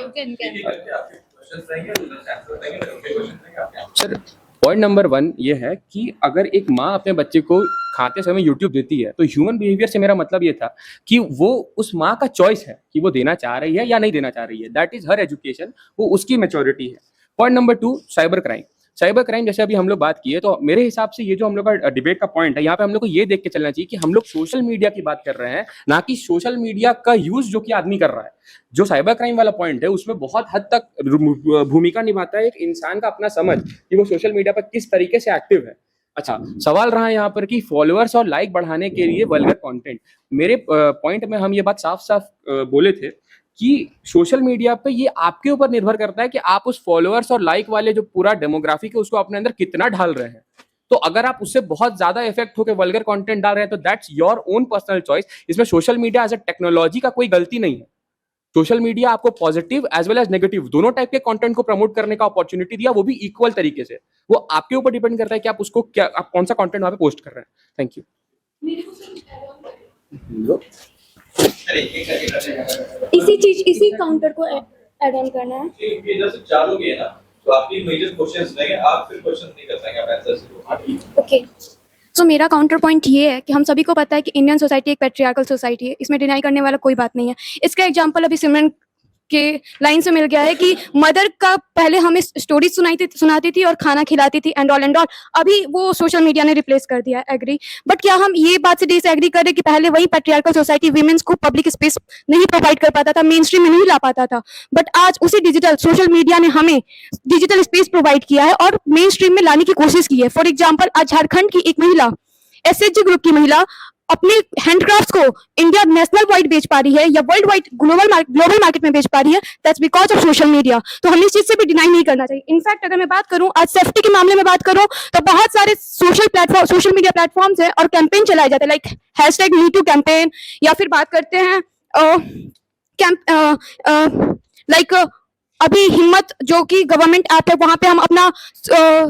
Sir, point number 1 ये है कि अगर एक माँ अपने बच्चे को खाते समय यूट्यूब देती है, तो ह्यूमन बिहेवियर से मेरा मतलब ये था कि वो उस माँ का चॉइस है कि वो देना चाह रही है या नहीं देना चाह रही है। दैट इज हर एजुकेशन, वो उसकी मैच्योरिटी है। Point number 2, cyber crime. Cyber crime जैसे अभी हम लोग बात किए, तो मेरे हिसाब से ये जो हम लोग का डिबेट का पॉइंट है, यहाँ पे हम लोग को ये देख के चलना चाहिए कि हम लोग सोशल मीडिया की बात कर रहे हैं, ना कि सोशल मीडिया का यूज जो कि आदमी कर रहा है। जो साइबर क्राइम वाला पॉइंट है, उसमें बहुत हद तक भूमिका निभाता है एक इंसान का अपना समझ कि वो सोशल मीडिया पर किस तरीके से एक्टिव है। अच्छा, सवाल रहा यहाँ पर कि फॉलोअर्स और लाइक बढ़ाने के लिए वल्गर कंटेंट। मेरे पॉइंट में हम ये बात साफ साफ बोले थे कि सोशल मीडिया पे ये आपके ऊपर निर्भर करता है कि आप उस फॉलोअर्स और लाइक वाले जो पूरा डेमोग्राफिक है उसको अपने अंदर कितना ढाल रहे हैं। तो अगर आप उससे बहुत ज्यादा इफेक्ट होकर वल्गर कंटेंट डाल रहे हैं, तो that's your own personal choice. इसमें social media as a technology का कोई गलती नहीं है। सोशल मीडिया आपको positive as well as negative दोनों टाइप के कंटेंट को प्रमोट करने का अपॉर्चुनिटी दिया, वो भी इक्वल तरीके से। वो आपके ऊपर डिपेंड करता है कि आप उसको क्या, आप कौन सा कंटेंट वहां पे पोस्ट कर रहे हैं। Thank you. इसी काउंटर को ऐड ऑन करना है। ये जैसे चालू गए ना, तो आपकी मेजर क्वेश्चंस रहेंगे, आप फिर क्वेश्चन नहीं कर पाएंगे, आप आंसर से ओके, सो मेरा काउंटर पॉइंट ये है कि हम सभी को पता है कि इंडियन सोसाइटी एक पैट्रियार्कल सोसाइटी है, इसमें डिनाई करने वाला कोई बात नहीं है। इसका एग्जांपल अभी सिमरन के लाइन से मिल गया है कि मदर का पहले हमें स्टोरी सुनाती थी और खाना खिलाती थी एंड ऑल, अभी वो सोशल मीडिया ने रिप्लेस कर दिया है, एग्री। बट क्या हम ये बात से डिसएग्री करें कि पहले वही पैट्रियार्कल सोसाइटी वीमेंस को पब्लिक स्पेस नहीं प्रोवाइड कर पाता था, मेन स्ट्रीम में नहीं ला पाता था, बट आज उसी डिजिटल सोशल मीडिया ने हमें डिजिटल स्पेस प्रोवाइड किया है और मेन स्ट्रीम में लाने की कोशिश की है। फॉर एग्जाम्पल, आज झारखंड की एक महिला, एसएचजी ग्रुप की महिला, अपने हैंडक्राफ्ट्स को इंडिया नेशनल वाइड बेच पा रही है या वर्ल्ड वाइड ग्लोबल मार्केट में बेच पा रही है, that's because of social media. तो हमें इस चीज से भी डिनाई नहीं करना चाहिए। इनफैक्ट अगर मैं बात करूं, आज सेफ्टी के मामले में बात करूं, तो बहुत सारे सोशल मीडिया प्लेटफॉर्म्स हैं और कैंपेन चलाए जाते हैं, लाइक #MeToo कैंपेन, या फिर बात करते हैं लाइक अभी हिम्मत जो कि गवर्नमेंट ऐप है, वहां पे हम अपना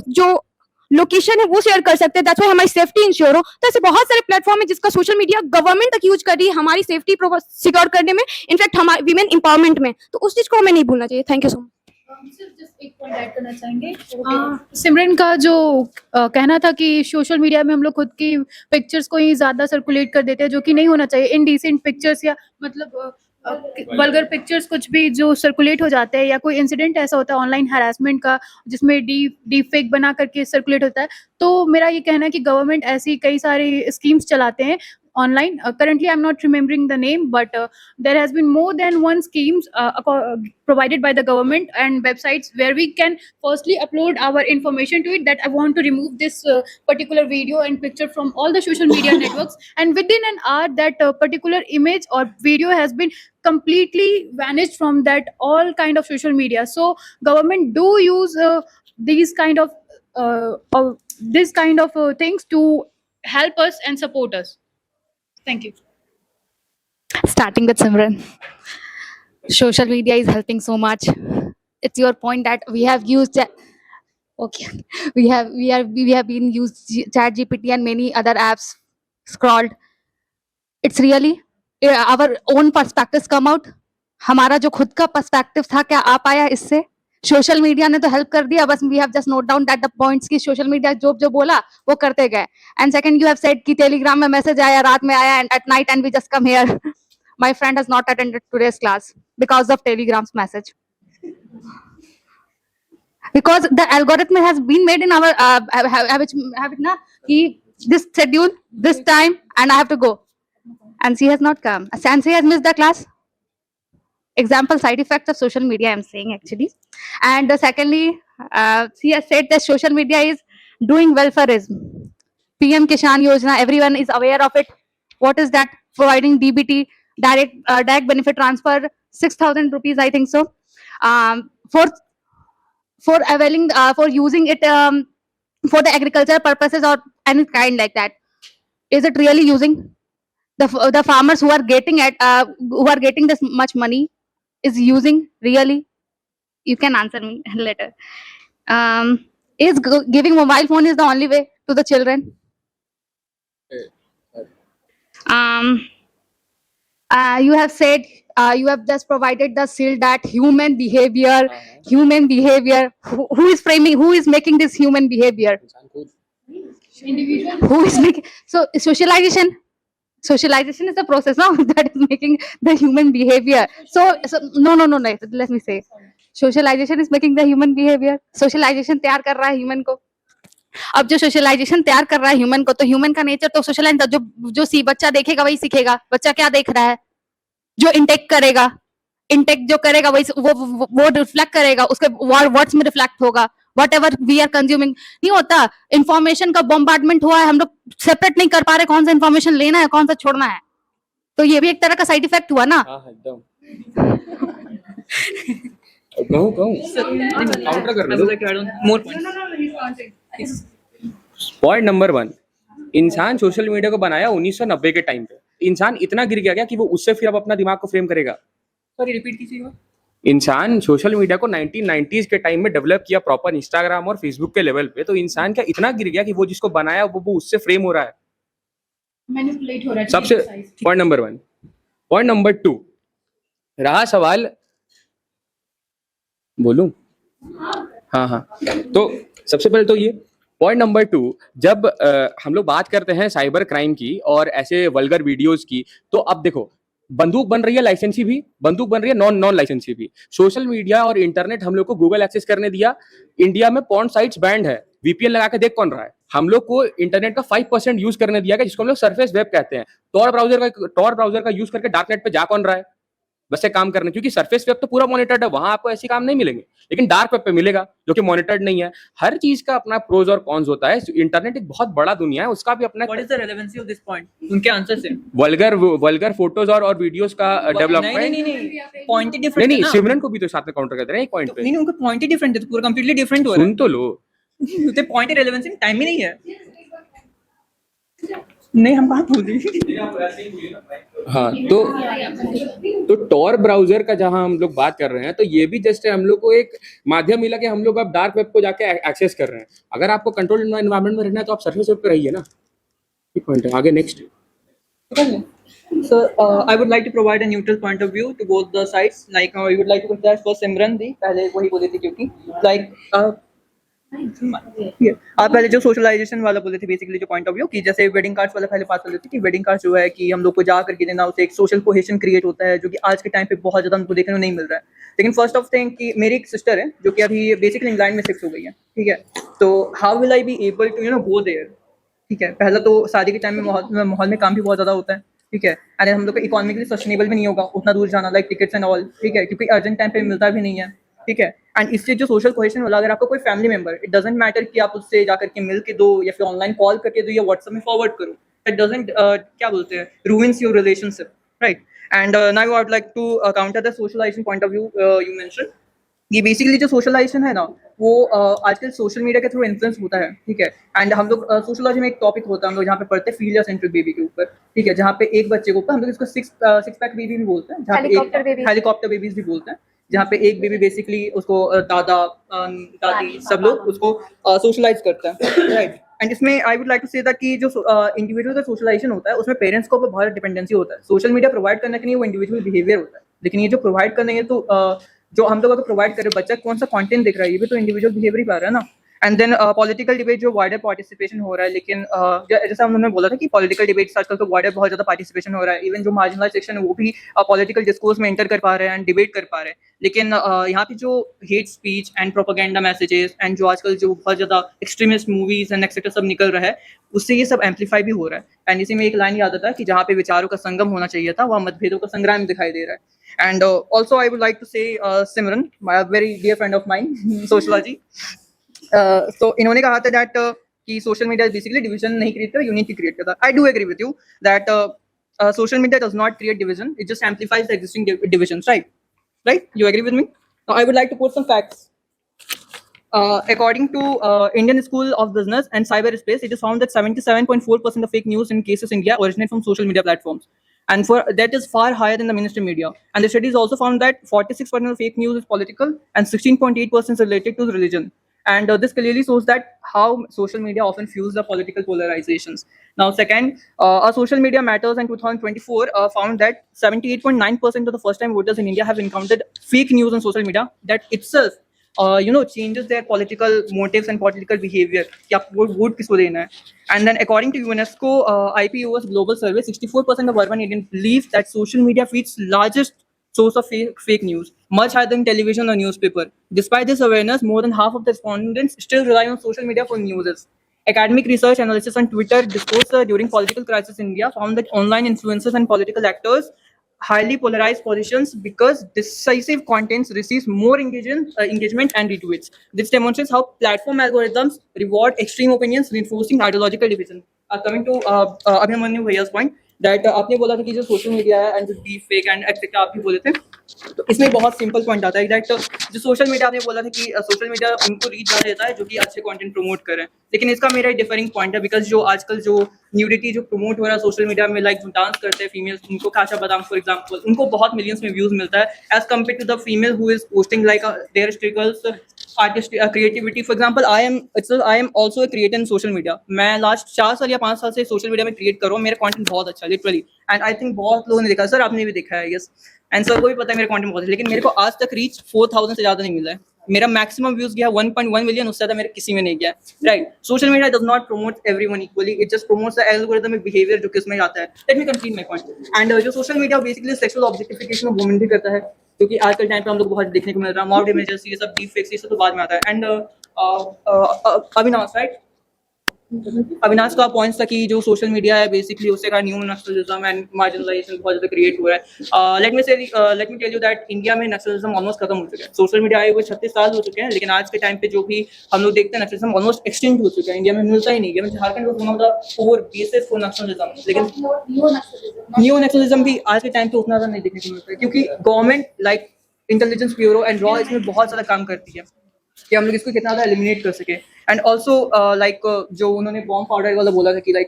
जो लोकेशन है वो शेयर कर सकते हैं, दैट्स व्हाई हमारी सेफ्टी इंश्योर हो। तो ऐसे बहुत सारे प्लेटफॉर्म है जिसका सोशल मीडिया गवर्नमेंट तक यूज कर रही है हमारी सेफ्टी सिक्योर करने में, इनफैक्ट हमारे वीमेन एम्पावरमेंट में। तो उस चीज को हमें नहीं भूलना चाहिए। Thank you so much. Just एक पॉइंट ऐड करना चाहेंगे। सिमरन का जो कहना था कि सोशल मीडिया में हम लोग खुद की पिक्चर्स को ही ज्यादा सर्कुलेट कर देते हैं, जो कि नहीं होना चाहिए। इनडिसेंट पिक्चर्स या मतलब वल्गर पिक्चर्स कुछ भी जो सर्कुलेट हो जाते हैं, या कोई इंसिडेंट ऐसा होता है ऑनलाइन हैरेसमेंट का जिसमें डीप फेक बना करके सर्कुलेट होता है, तो मेरा ये कहना है कि गवर्नमेंट ऐसी कई सारी स्कीम्स चलाते हैं online. Currently, I'm not remembering the name, but there has been more than one schemes provided by the government and websites where we can firstly upload our information to it that I want to remove this particular video and picture from all the social media networks, and within an hour that particular image or video has been completely vanished from that all kind of social media. So government do use these kind of things to help us and support us. Thank you. Starting with Simran. Social media is helping so much. It's your point that we have used okay. We have been used ChatGPT and many other apps scrolled. It's really our own perspectives come out. हमारा जो खुद का पर्सपेक्टिव था क्या आ पाया इससे? सोशल मीडिया ने तो हेल्प कर दिया, बस we have just noted down that the points की सोशल मीडिया जो बोला वो करते गए। And second, you have said कि टेलीग्राम में मैसेज आया रात में आया and at night and we just come here. My friend has not attended today's class because of Telegram's message, because the algorithm has been made in our habit na ki this schedule this time and I have to go, and she has not come and she has missed the class. Example, side effects of social media I'm saying actually. And secondly, she has said that social media is doing welfareism. PM Kishan Yojana, everyone is aware of it. What is that? Providing DBT, direct benefit transfer, 6,000 rupees, I think so. For availing, for using it for the agricultural purposes or any kind like that. Is it really using? The farmers who are getting this much money is using really? You can answer me later. Is giving mobile phone is the only way to the children? You have said you have just provided the seal that human behavior. Who is framing? Who is making this human behavior? Individual. Who is making? So socialization is the process now that is making the human behavior. So no, let me say, socialization is making the human behavior. Socialization तैयार कर रहा है ह्यूमन को। अब जो सोशलाइजेशन तैयार कर रहा है ह्यूमन को, तो ह्यूमन का नेचर तो सोशलाइज, जो बच्चा देखेगा वही सीखेगा। बच्चा क्या देख रहा है? जो इंटेक जो करेगा वही वो रिफ्लेक्ट करेगा, उसके वर्ड्स में रिफ्लेक्ट होगा। Whatever we are consuming, नहीं होता इंफॉर्मेशन का बॉम्बार्डमेंट हुआ है, हम लोग सेपरेट नहीं कर पा रहे कौन सा इंफॉर्मेशन लेना है कौन सा छोड़ना है, तो ये भी एक तरह का साइड इफेक्ट हुआ ना। पॉइंट नंबर 1, इंसान सोशल मीडिया को बनाया 1990 के टाइम पे। इंसान इतना गिर गया कि वो उससे फिर अब अपना दिमाग को फ्रेम करेगा। सॉरी रिपीट कीजिएगा। इंसान सोशल मीडिया को 1990s के टाइम में डेवलप किया प्रॉपर इंस्टाग्राम और फेसबुक के लेवल पे, तो इंसान क्या इतना गिर गया कि वो जिसको बनाया वो उससे फ्रेम हो रहा है। मैनिपुलेट हो रहा है सबसे पॉइंट नंबर 1। पॉइंट नंबर 2 रहा सवाल, बोलूं? हाँ, तो सबसे पहले तो ये पॉइंट नंबर 2, जब हम लोग बात करते हैं साइबर क्राइम की और ऐसे वल्गर वीडियोस की, तो अब देखो बंदूक बन रही है लाइसेंसी भी, बंदूक बन रही है नॉन लाइसेंसी भी। सोशल मीडिया और इंटरनेट हम लोग को गूगल एक्सेस करने दिया। इंडिया में पॉर्न साइट्स बैंड है, वीपीएन लगा के देख कौन रहा है। हम लोग को इंटरनेट का 5% यूज करने दिया गया, जिसको हम लोग सरफेस वेब कहते हैं। टॉर ब्राउजर का यूज करके डार्कनेट पे जा कौन रहा है बस एक काम करने, क्योंकि सरफेस वेब तो पूरा मॉनिटर्ड है, वहां आपको ऐसे काम नहीं मिलेंगे, लेकिन डार्क वेब पे मिलेगा जो कि मॉनिटर्ड नहीं है। हर चीज का अपना प्रोज और कॉन्स होता है। इंटरनेट एक बहुत बड़ा दुनिया है, उसका भी अपना। What is the relevancy of this point? उनके आंसर से वल्गर फोटोज और वीडियोस का डेवलपमेंट। नहीं पॉइंट ही डिफरेंट नहीं, सिमरन को भी तो साथ में काउंटर करते हैं एक पॉइंट पे। नहीं, उनका पॉइंट ही डिफरेंट है, तो पूरा कंप्लीटली डिफरेंट हो रहा है। सुन तो लो, तो पॉइंट ही रेलेवेंसी में टाइम ही नहीं है। नहीं, हम कहाँ भूल गए। हाँ, तो टॉर ब्राउजर का जहां हम लोग बात कर रहे हैं, तो ये भी जस्ट हम लोग को एक माध्यम मिला कि हम लोग अब डार्क वेब को जाके एक्सेस कर रहे हैं। अगर आपको कंट्रोल एनवायरनमेंट में रहना है तो आप सरफेस वेब पे रहिए ना। ये पॉइंट है। आगे next. So I would like to provide a neutral point of view to both the sides. Like I would like to consider first Simran दी, पहले वही बोले थे क्योंकि आप पहले जो सोशलाइजेशन वाला बोले थे, बेसिकली जो पॉइंट ऑफ व्यू कि जैसे वेडिंग कार्ड्स वाला पहले बात कर रहे थे कि वेडिंग कार्ड जो है कि हम लोग को जा करके देना, उससे एक सोशल कोहेशन क्रिएट होता है, जो कि आज के टाइम पे बहुत ज़्यादा हमको देखने को नहीं मिल रहा है। लेकिन फर्स्ट ऑफ थिंग कि मेरी एक सिस्टर है जो कि अभी बेसिकली इंग्लैंड में शिफ्ट हो गई है, ठीक है। तो how will I be able to go there, ठीक है। पहला तो शादी के टाइम में माहौल में काम भी बहुत ज़्यादा होता है, ठीक है। एंड हम लोग का इकोनॉमिकली सस्टेनेबल भी नहीं होगा उतना दूर जाना, लाइक टिकट्स एंड ऑल, ठीक है, क्योंकि अर्जेंट टाइम पे मिलता भी नहीं है, ठीक है। एंड इससे जो सोशल कोहेशन वाला, अगर आपका कोई family member, it doesn't matter कि आप उससे जा करके मिल के दो या फिर ऑनलाइन कॉल करके दो या व्हाट्सएप में फॉरवर्ड करो, इट डजंट क्या बोलते हैं, ruins your relationship, right. And now I would like to counter the socialisation point of view you mention. ये बेसिकली जो सोशलाइजेशन है ना, वो आजकल सोशल मीडिया के थ्रू इन्फ्लुएंस होता है, ठीक है। एंड हम लोग सोशलॉजी में एक टॉपिक होता है हम लोग जहाँ पे पढ़ते हैं फीलियर सेंट्रिक बेबी के ऊपर, ठीक है, जहाँ पे एक बच्चे के ऊपर हम लोग इसको सिक्स पैक बेबी भी बोलते हैं, जहाँ पे हेलीकॉप्टर बेबीज भी बोलते हैं, जहाँ पे एक बेबी बेसिकली उसको दादा दादी सब लोग उसको सोशलाइज करते हैं, राइट। एंड इसमें I would like to say that कि जो इंडिविजुअल का सोशलाइजेशन होता है उसमें पेरेंट्स को बहुत डिपेंडेंसी होता है। सोशल मीडिया प्रोवाइड करने के लिए वो इंडिविजुअल बिहेवियर होता है, लेकिन ये जो प्रोवाइड करने के तो जो हम लोग अगर प्रोवाइड करें, बच्चा कौन सा कंटेंट दिख रहा है, ये भी तो इंडिविजुअल बिहेवियर ही पा रहा है ना। एंड देन पॉलिटिकल डिबेट जो वाइडर पार्टिसिपेशन हो रहा है, लेकिन जैसा उन्होंने बोला था कि पॉलिटिकल डिबेट्स आजकल तो वाइडर बहुत ज़्यादा पार्टिसिपेशन हो रहा है, इवन जो मार्जिनलाइज सेक्शन है वो भी पॉलिटिकल डिस्कोर्स में एंटर कर पा रहे हैं एंड डिबेट कर पा रहे हैं। लेकिन यहाँ पे जो hate speech and propaganda messages and जो आजकल जो बहुत ज़्यादा एक्सट्रीमिस्ट मूवीज एंड एक्सेट्रा सब निकल रहा है, उससे ये सब एम्पलीफाई भी हो रहा है। एंड इसी में एक लाइन याद आता है कि जहाँ पे विचारों का संगम होना चाहिए था, वहाँ मतभेदों का संग्राम दिखाई दे रहा है। And also I would like to say Simran, my very dear friend of mine, sociology. So इन्होंने कहा था that कि social media basically division नहीं create करता, unity create करता। I do agree with you that social media does not create division; it just amplifies the existing divisions, right? Right? You agree with me? Now I would like to quote some facts. According to Indian School of Business and Cyberspace, it is found that 77.4% of fake news in cases India originate from social media platforms. And for that is far higher than the mainstream media. And the studies also found that 46% of fake news is political and 16.8% is related to religion. And this clearly shows that how social media often fuels the political polarizations. Now, second, our social media matters in 2024 found that 78.9% of the first-time voters in India have encountered fake news on social media. That itself, changes their political motives and political behavior. कि आप वोट किसको देना है. And then according to UNESCO IPOS global survey, 64% of urban Indians believe that social media feeds largest source of fake news, much higher than television or newspaper. Despite this awareness, more than half of the respondents still rely on social media for news. Academic research analysis on Twitter discourse during political crisis in India found that online influencers and political actors highly polarized positions because decisive contents receives more engagement and retweets. This demonstrates how platform algorithms reward extreme opinions, reinforcing ideological division. Coming to Abhimanyu Bhaiya's point, that आपने बोला था कि जो सोशल मीडिया है एंड जो डीप फेक एंड एक्सेट्रा आप भी बोले थे, तो इसमें बहुत सिंपल पॉइंट आता है दैट जो सोशल मीडिया आपने बोला था कि सोशल मीडिया उनको रीच ज़्यादा देता है जो कि अच्छे कंटेंट प्रमोट करें, लेकिन इसका मेरा एक डिफरिंग पॉइंट है बिकॉज जो आजकल जो न्यूडिटी जो प्रमोट हो रहा है सोशल मीडिया में, लाइक जो डांस करते हैं फीमेल्स, उनको काशा बादाम फॉर एग्जांपल, उनको बहुत मिलियंस में व्यूज मिलता है as compare to the female who is posting like their struggles artist creativity. For example I am also creator in social media. मैं लास्ट 4 साल या 5 साल से सोशल मीडिया में क्रिएट कर रहा हूँ, मेरा कंटेंट बहुत अच्छा है लिटरली, एंड आई थिंक बहुत लोगों ने देखा, सर आपने भी देखा है, यस, एंड सर को भी पता है मेरा कंटेंट बहुत है, लेकिन मेरे को आज तक रीच 4000 से ज्यादा नहीं मिला है। मेरा मैक्सिमम व्यूज गया 1.1 मिलियन, उससे ज्यादा मेरे किसी में नहीं गया, right. Social media does not promote everyone equally, it just promotes the algorithmic behaviour जो किसमें आता है। Let me complete my point. And जो social media basically sexual objectification of women भी करता है, क्योंकि आज के टाइम पे हम लोग बहुत देखने को मिल रहा है, मॉब इमेजेस, ये सब डीपफेक्स, ये सब तो बाद में आता है। एंड अविनाश, राइट, अविनाश का पॉइंट था कि जो सोशल मीडिया है बेसिकली उससे का न्यू नक्सलिज्म एंड मार्जिनलाइजेशन बहुत ज़्यादा क्रिएट हो रहा है। Let me tell you that India में नक्सलिज्म ऑलमोस्ट खत्म हो चुका है। सोशल मीडिया आए हुए 36 साल हो चुके हैं, लेकिन आज के टाइम पे जो भी हम लोग देखते हैं नक्सलिज्म ऑलमोस्ट एक्सटिंक्ट हो चुका है, इंडिया में मिलता ही नहीं है। झारखंड को one of the four basis for Naxalism, लेकिन न्यू नक्सलिज्म भी आज के टाइम पे उतना ज़्यादा नहीं देखने को मिलता है, क्योंकि government like intelligence bureau and raw इसमें बहुत ज़्यादा काम करती है कि हम लोग इसको कितना ज़्यादा एलिमिनेट कर सके। एंड ऑल्सो लाइक जो उन्होंने बॉम्ब पाउडर वाला बोला था कि like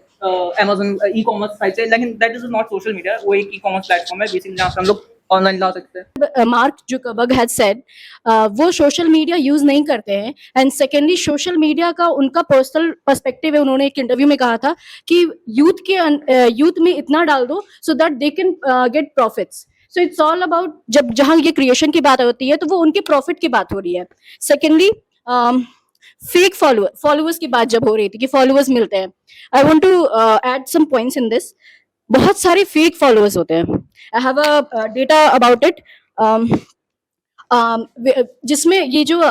Amazon e commerce site से, लेकिन that is not social media, वो एक ई कॉमर्स प्लेटफॉर्म है बेसिकली जहाँ से हम लोग ऑनलाइन ला सकते हैं। मार्क जुकरबर्ग हैड सेड वो सोशल मीडिया यूज नहीं करते हैं, एंड सेकेंडली सोशल मीडिया का उनका पर्सनल पर्सपेक्टिव है। उन्होंने एक इंटरव्यू में कहा था कि यूथ में इतना डाल दो so that they can get profits. So it's all about, जब जहां ये क्रिएशन की बात होती है तो वो उनके प्रॉफिट की बात हो रही है। सेकेंडली फेक फॉलोअर्स की बात जब हो रही थी कि फॉलोअर्स मिलते हैं, I want to add some points in this. बहुत सारे फेक फॉलोअर्स होते हैं, I have a data about it, जिसमें ये जो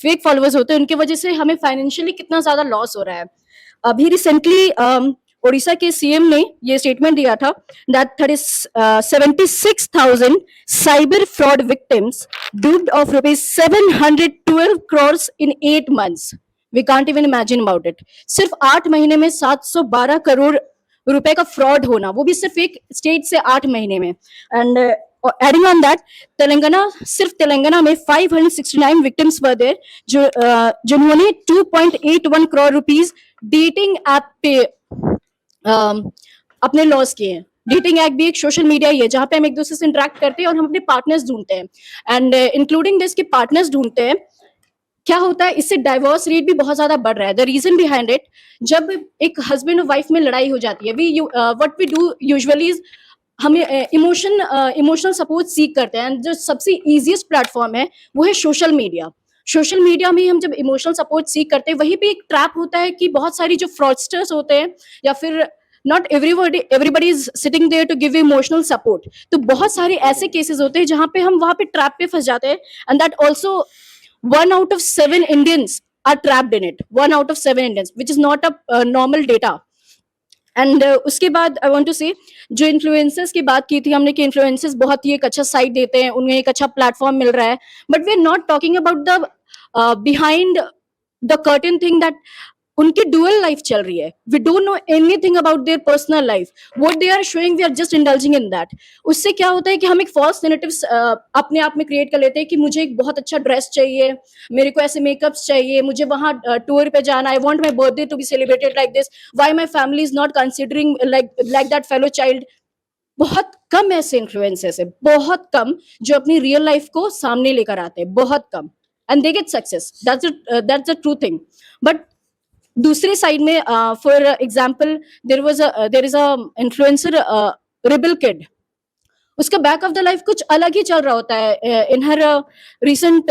फेक फॉलोअर्स होते हैं उनकी वजह से हमें फाइनेंशियली कितना ज्यादा लॉस हो रहा है। अभी रिसेंटली ओडिशा के सीएम ने ये स्टेटमेंट दिया था that 76,000 cyber fraud victims duped of rupees 712 crores in 8 months. We can't even imagine about it. सिर्फ 8 महीने में 712 करोड़ रुपए का फ्रॉड होना, वो भी सिर्फ एक स्टेट से 8 महीने में। एंड एडिंग ऑन दैट, सिर्फ तेलंगाना में 569 विक्टिम्स वर देयर जिन्होंने 2.81 करोड़ रुपीस डेटिंग ऐप पे अपने लॉस किए हैं। डेटिंग ऐप भी एक सोशल मीडिया ही है जहां पे हम एक दूसरे से इंटरेक्ट करते हैं और हम अपने पार्टनर्स ढूंढते हैं, एंड इंक्लूडिंग दिस के पार्टनर्स ढूंढते हैं। क्या होता है, इससे डाइवोर्स रेट भी बहुत ज्यादा बढ़ रहा है। द रीजन बिहाइंड इट, जब एक हस्बैंड और वाइफ में लड़ाई हो जाती है, what we do usually is हमें इमोशनल सपोर्ट सीख करते हैं, जो सबसे इजीएस्ट प्लेटफॉर्म है वो है सोशल मीडिया। सोशल मीडिया में हम जब इमोशनल सपोर्ट सीख करते हैं, वहीं पे एक ट्रैप होता है कि बहुत सारी जो फ्रॉडस्टर्स होते हैं या फिर not everybody is sitting there to give emotional support, तो बहुत सारे ऐसे केसेस होते हैं जहां पे हम वहां पे ट्रैप पे फंस जाते हैं, and that also 1 out of 7 Indians are trapped in it. 1 out of 7 Indians, which is not a normal data. And उसके बाद आई वांट टू से, जो इन्फ्लुएंसर्स की बात की थी हमने कि इन्फ्लुएंसर्स बहुत ही एक अच्छा साइट देते हैं, उन्हें एक अच्छा प्लेटफॉर्म मिल रहा है, but we are not talking about the behind the curtain thing that उनकी डुअल लाइफ चल रही है। We don't know anything about their personal life, what they are showing we are just indulging in that. उससे क्या होता है कि हम एक फॉल्स नैरेटिव्स अपने आप में क्रिएट कर लेते हैं कि मुझे एक बहुत अच्छा ड्रेस चाहिए, मेरे को ऐसे मेकअप्स चाहिए, मुझे वहां टूर पे जाना, I want my birthday to be celebrated like this, why my family is not considering like that fellow child. बहुत कम ऐसे इन्फ्लुएंसर्स है, बहुत कम, जो अपनी रियल लाइफ को सामने लेकर आते हैं, बहुत कम, and they get success, that's the true thing. But दूसरे साइड में for example there is a influencer rebel kid, उसका बैक ऑफ द लाइफ कुछ अलग ही चल रहा होता है। In her recent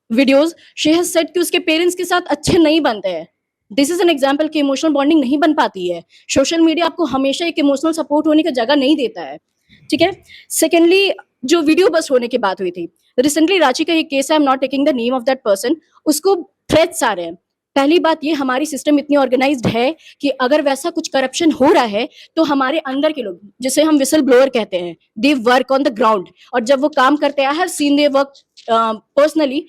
videos she has said कि उसके पेरेंट्स के साथ अच्छे नहीं बनते हैं। दिस इज एन एग्जाम्पल कि इमोशनल बॉन्डिंग नहीं बन पाती है। सोशल मीडिया आपको हमेशा एक इमोशनल सपोर्ट होने की जगह नहीं देता है, ठीक है। सेकेंडली, जो वीडियो बस होने की बात हुई थी रिसेंटली, रांची का एक केस है, I am not taking the name of that person, उसको थ्रेट्स आ रहे हैं। पहली बात ये, हमारी सिस्टम इतनी ऑर्गेनाइज्ड है कि अगर वैसा कुछ करप्शन हो रहा है तो हमारे अंदर के लोग, जिसे हम विसल ब्लोअर कहते हैं, they work on the ground, और जब वो काम करते हैं, I have seen they work personally,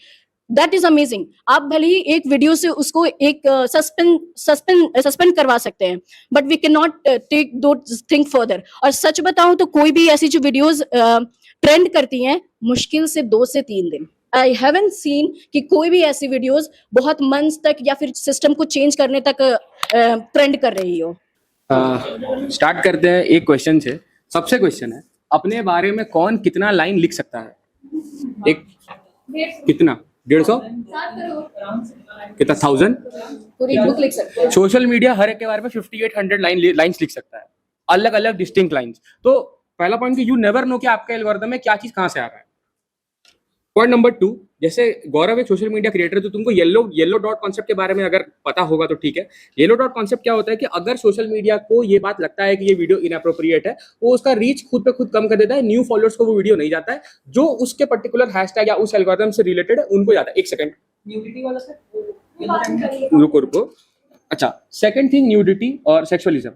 that is amazing. आप भले ही एक वीडियो से उसको एक सस्पेंड करवा सकते हैं, but we can not take दो थिंग फर्दर। और सच बताऊं तो कोई भी ऐसी जो वीडियोस ट्रेंड करती हैं, मुश्किल से 2 से 3 दिन, आई हैवंट सीन कि कोई भी ऐसी वीडियोस बहुत मंथ्स तक या फिर सिस्टम को चेंज करने तक ट्रेंड कर रही हो। स्टार्ट करते हैं एक क्वेश्चन से। सबसे क्वेश्चन है, अपने बारे में कौन कितना लाइन लिख सकता है? एक कितना 150 कितना 1000 पूरी बुक लिख सकते हैं। सोशल मीडिया हर एक के बारे में 5800 लाइंस लिख सकता है, अलग अलग डिस्टिंक्ट लाइंस। तो पहला पॉइंट कि यू नेवर नो कि आपके एल्गोरिथम में क्या चीज कहां से आ रहा है। पॉइंट नंबर 2, जैसे गौरव एक सोशल मीडिया क्रिएटर है, तो तुमको येलो डॉट कॉन्सेप्ट के बारे में अगर पता होगा तो ठीक है। येलो डॉट कॉन्सेप्ट क्या होता है कि अगर सोशल मीडिया को ये बात लगता है कि ये वीडियो इनअप्रोप्रिएट है, वो उसका रीच खुद पे खुद कम कर देता है, न्यू फॉलोअर्स को वो वीडियो नहीं जाता है, जो उसके पर्टिकुलर हैशटैग या उस एल्गोरिथम से रिलेटेड है उनको जाता है। एक सेकंड, रुको। अच्छा, सेकंड थिंग, न्यूडिटी और सेक्सुअलिज्म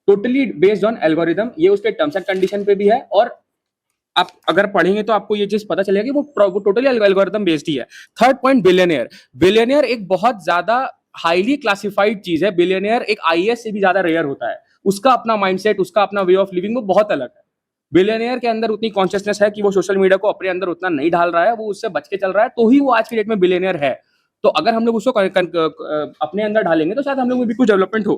टोटली बेस्ड ऑन एल्गोरिथम, ये उसके टर्म्स एंड कंडीशन पे भी है, और आप अगर पढ़ेंगे तो आपको ये चीज पता चलेगा कि वो टोटली एल्गोरिथम बेस्ड ही है। थर्ड पॉइंट, बिलियनियर एक बहुत ज्यादा हाईली क्लासिफाइड चीज है। बिलियनियर एक आईएएस से भी ज्यादा रेयर होता है, उसका अपना माइंडसेट, उसका अपना वे ऑफ लिविंग वो बहुत अलग है। बिलियनियर के अंदर उतनी कॉन्शियसनेस है कि वो सोशल मीडिया को अपने अंदर उतना नहीं ढाल रहा है, वो उससे बच के चल रहा है, तो ही वो आज की डेट में बिलियनियर है। तो अगर हम लोग उसको अपने अंदर ढालेंगे तो शायद हम लोग में भी कुछ डेवलपमेंट हो।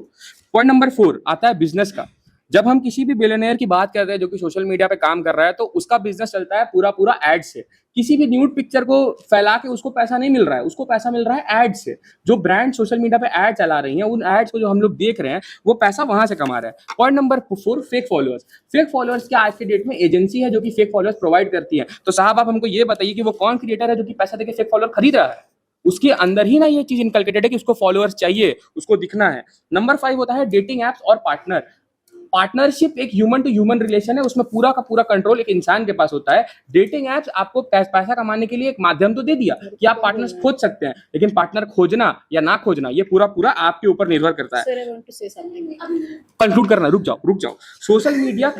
पॉइंट नंबर 4 आता है बिजनेस का। जब हम किसी भी बिलियनियर की बात करते हैं जो कि सोशल मीडिया पे काम कर रहा है, तो उसका बिजनेस चलता है पूरा एड से। किसी भी न्यूड पिक्चर को फैला के उसको पैसा नहीं मिल रहा है, उसको पैसा मिल रहा है एड से। जो ब्रांड सोशल मीडिया पे एड चला रही हैं, उन एड्स को जो हम लोग देख रहे हैं, वो पैसा वहां से कमा रहे हैं। पॉइंट नंबर 4, फेक फॉलोअर्स की आज के डेट में एजेंसी है जो कि फेक फॉलोअर्स प्रोवाइड करती है। तो साहब आप हमको ये बताइए कि वो कौन क्रिएटर है जो कि पैसा देके फेक फॉलोअर खरीद रहा है? उसके अंदर ही ना ये चीज इनकलकेटेड है कि उसको फॉलोअर्स चाहिए, उसको दिखना है। नंबर 5 होता है डेटिंग एप्स और पार्टनरशिप एक ह्यूमन टू ह्यूमन रिलेशन है, उसमें पूरा का पूरा कंट्रोल एक इंसान के पास होता है। डेटिंग एप्स आपको पैसा कमाने के लिए एक माध्यम तो दे दिया कि आप पार्टनर्स खोज सकते हैं, लेकिन पार्टनर खोजना या ना खोजना ये पूरा आपके ऊपर निर्भर करता है। कंक्लूड करना, रुक जाओ। सोशल मीडिया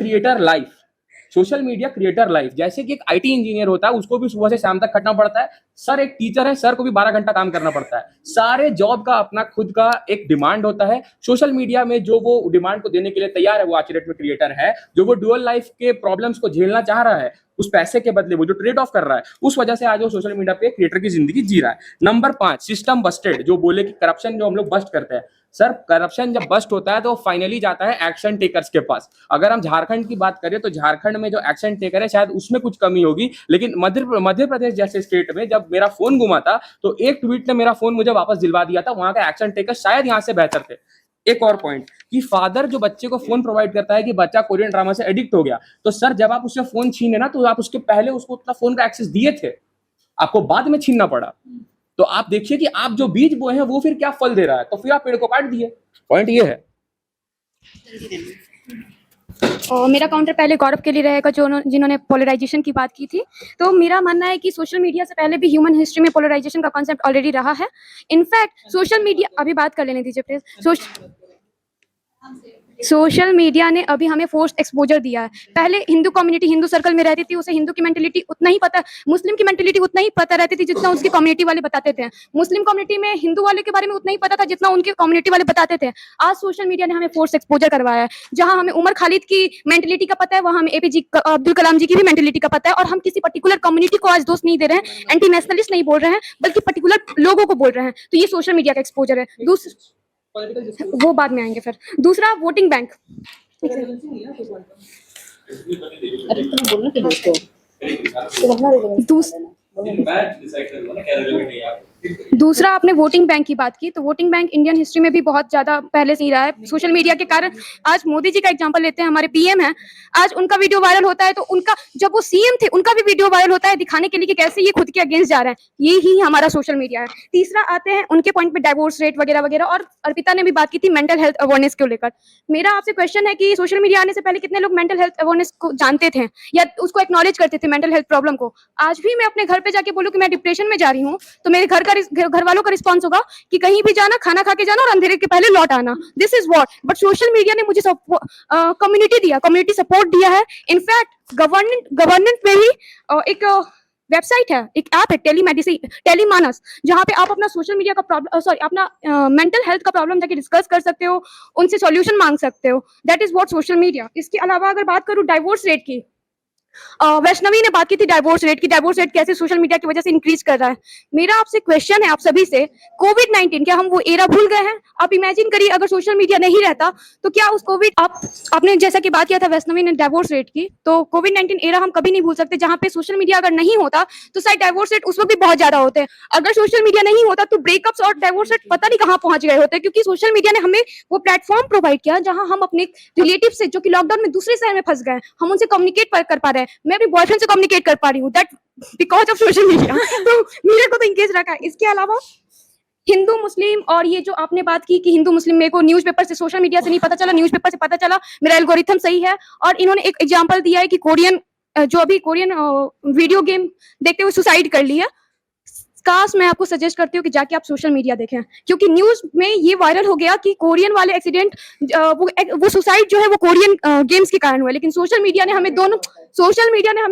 क्रिएटर लाइफ जैसे कि एक आईटी इंजीनियर होता है, उसको भी सुबह से शाम तक खटना पड़ता है। सर एक टीचर है, सर को भी 12 घंटा काम करना पड़ता है। सारे जॉब का अपना खुद का एक डिमांड होता है। सोशल मीडिया में जो वो डिमांड को देने के लिए तैयार है, वो आज की डेट में क्रिएटर है। जो वो डुअल लाइफ के प्रॉब्लम्स को झेलना चाह रहा है, उस पैसे के बदले वो जो ट्रेड ऑफ कर रहा है, उस वजह से आज वो सोशल मीडिया पे क्रिएटर की जिंदगी जी रहा है। नंबर 5, सिस्टम बस्टेड, जो बोले कि करप्शन जो हम लोग बस्ट करते हैं। सर करप्शन जब बस्ट होता है तो फाइनली जाता है एक्शन टेकर्स के पास। अगर हम झारखंड की बात करें तो झारखंड में जो एक्शन टेकर है शायद उसमें कुछ कमी होगी, लेकिन मध्य प्रदेश जैसे स्टेट में जब मेरा फोन गुमा था तो एक ट्वीट ने मेरा फोन मुझे वापस दिलवा दिया था। वहां का एक्शन टेकर शायद यहाँ से बेहतर थे। एक और पॉइंट कि फादर जो बच्चे को फोन प्रोवाइड करता है कि बच्चा कोरियन ड्रामा से एडिक्ट हो गया, तो सर जब आप उससे फोन छीने ना, तो आप उसके पहले उसको उतना फोन का एक्सेस दिए थे, आपको बाद में छीनना पड़ा। तो आप देखिए कि आप जो बीज बोए हैं वो फिर क्या फल दे रहा है, तो फिर आप पेड़ को काट दिए। पॉइंट ये है। और मेरा काउंटर पहले गौरव के लिए रहेगा जिन्होंने पोलराइजेशन की बात की थी। तो मेरा मानना है कि सोशल मीडिया से पहले भी ह्यूमन हिस्ट्री में पोलराइजेशन का कॉन्सेप्ट ऑलरेडी रहा है। इनफैक्ट सोशल मीडिया, अभी बात कर लेने दीजिए प्लीज। सोशल मीडिया ने अभी हमें फोर्स्ड एक्सपोजर दिया है। पहले हिंदू कम्युनिटी हिंदू सर्कल में रहती थी, उसे हिंदू की मेंटेलिटी उतना ही पता, मुस्लिम की मेंटेलिटी उतना ही पता रहती थी जितना उसकी कम्युनिटी वाले बताते थे। मुस्लिम कम्युनिटी में हिंदू वाले के बारे में उतना ही पता था जितना उनके कम्युनिटी वाले बताते थे। आज सोशल मीडिया ने हमें फोर्स एक्सपोजर करवाया है। जहां हमें उमर खालिद की मेंटेलिटी का पता है, वहां हमें एपीजे अब्दुल कलाम जी की भी मेंटेलिटी का पता है। और हम किसी पर्टिकुलर कम्युनिटी को आज दोस्त नहीं दे रहे हैं, एंटी नेशनलिस्ट नहीं बोल रहे हैं, बल्कि पर्टिकुलर लोगों को बोल रहे हैं। तो ये सोशल मीडिया का एक्सपोजर है। वो बाद में आएंगे। फिर दूसरा, वोटिंग बैंक। दूसरा आपने वोटिंग बैंक की बात की, तो वोटिंग बैंक इंडियन हिस्ट्री में भी बहुत ज्यादा पहले से ही रहा है। सोशल मीडिया के कारण आज मोदी जी का एग्जांपल लेते हैं, हमारे पीएम हैं, आज उनका वीडियो वायरल होता है तो उनका, जब वो सीएम थे उनका भी वीडियो वायरल होता है दिखाने के लिए कि कैसे ये खुद के अगेंस्ट जा रहा है। ये ही हमारा सोशल मीडिया है। तीसरा आते हैं उनके पॉइंट पे डाइवोर्स रेट वगैरह वगैरह, और अर्पिता ने भी बात की थी मेंटल हेल्थ अवेयरनेस को लेकर। मेरा आपसे क्वेश्चन है कि सोशल मीडिया आने से पहले कितने लोग मेंटल हेल्थ अवेयरनेस को जानते थे या उसको एक्नॉलेज करते थे, मेंटल हेल्थ प्रॉब्लम को। आज भी मैं अपने घर पे जाके बोलूं कि मैं डिप्रेशन में जा रही हूँ तो मेरे घर वालों का रिस्पॉन्स होगा कि कहीं भी जाना, खाना खा के जाना और अंधेरे के पहले लौट आना। This is what. But social media ने मुझे कम्युनिटी सपोर्ट दिया है। इनफैक्ट गवर्नमेंट में ही एक वेबसाइट है, एक ऐप है टेलीमेडिसिन, टेलीमानस, जहाँ पे आप अपना सोशल मीडिया का प्रॉब्लम अपना मेंटल हेल्थ का प्रॉब्लम जाके डिस्कस कर सकते हो, उनसे सॉल्यूशन मांग सकते हो। That is what social media. इसके अलावा अगर बात करूँ डाइवोर्स रेट की, वैष्णवी ने बात की थी डाइवोर्स रेट की, डाइवोर्स रेट कैसे सोशल मीडिया की वजह से इंक्रीज कर रहा है। मेरा आपसे क्वेश्चन है आप सभी से, कोविड-19 क्या हम वो एरा भूल गए हैं? आप इमेजिन करिए अगर सोशल मीडिया नहीं रहता तो क्या उस कोविड आपने जैसा कि बात किया था वैष्णवी ने डाइवोर्स रेट की, तो कोविड-19 एरा हम कभी नहीं भूल सकते जहां पे सोशल मीडिया अगर नहीं होता तो शायद डाइवोर्स रेट उस वक्त भी बहुत ज्यादा होते। अगर सोशल मीडिया नहीं होता तो ब्रेकअप्स और डाइवोर्स रेट पता नहीं कहां पहुंच गए होते, क्योंकि सोशल मीडिया ने हमें वो प्लेटफॉर्म प्रोवाइड किया जहां हम अपने रिलेटिव से जो कि लॉकडाउन में दूसरे शहर में फंस गए, हम उनसे कम्युनिकेट कर पा रहे हैं। मैं अपने बॉयफ्रेंड से कम्युनिकेट कर पा रही हूँ, that because of social media. तो मेरे को तो इंगेज रखा है। इसके अलावा हिंदू मुस्लिम, और ये जो आपने बात की कि हिंदू मुस्लिम, मेरे को न्यूज़पेपर से, सोशल मीडिया से नहीं पता चला, न्यूज़पेपर से पता चला, मेरा एल्गोरिथम सही है। और इन्होंने एक एग्जांपल दिया है कि कोरियन जो अभी कोरियन वीडियो गेम देखते हुए सुसाइड कर लिया। काश मैं आपको सजेस्ट करती हूँ कि जाके आप सोशल मीडिया देखें, क्योंकि न्यूज में ये वायरल हो गया कि कोरियन वाले एक्सीडेंट, वो सुसाइड जो है वो कोरियन गेम्स के कारण हुआ, लेकिन सोशल मीडिया ने हमें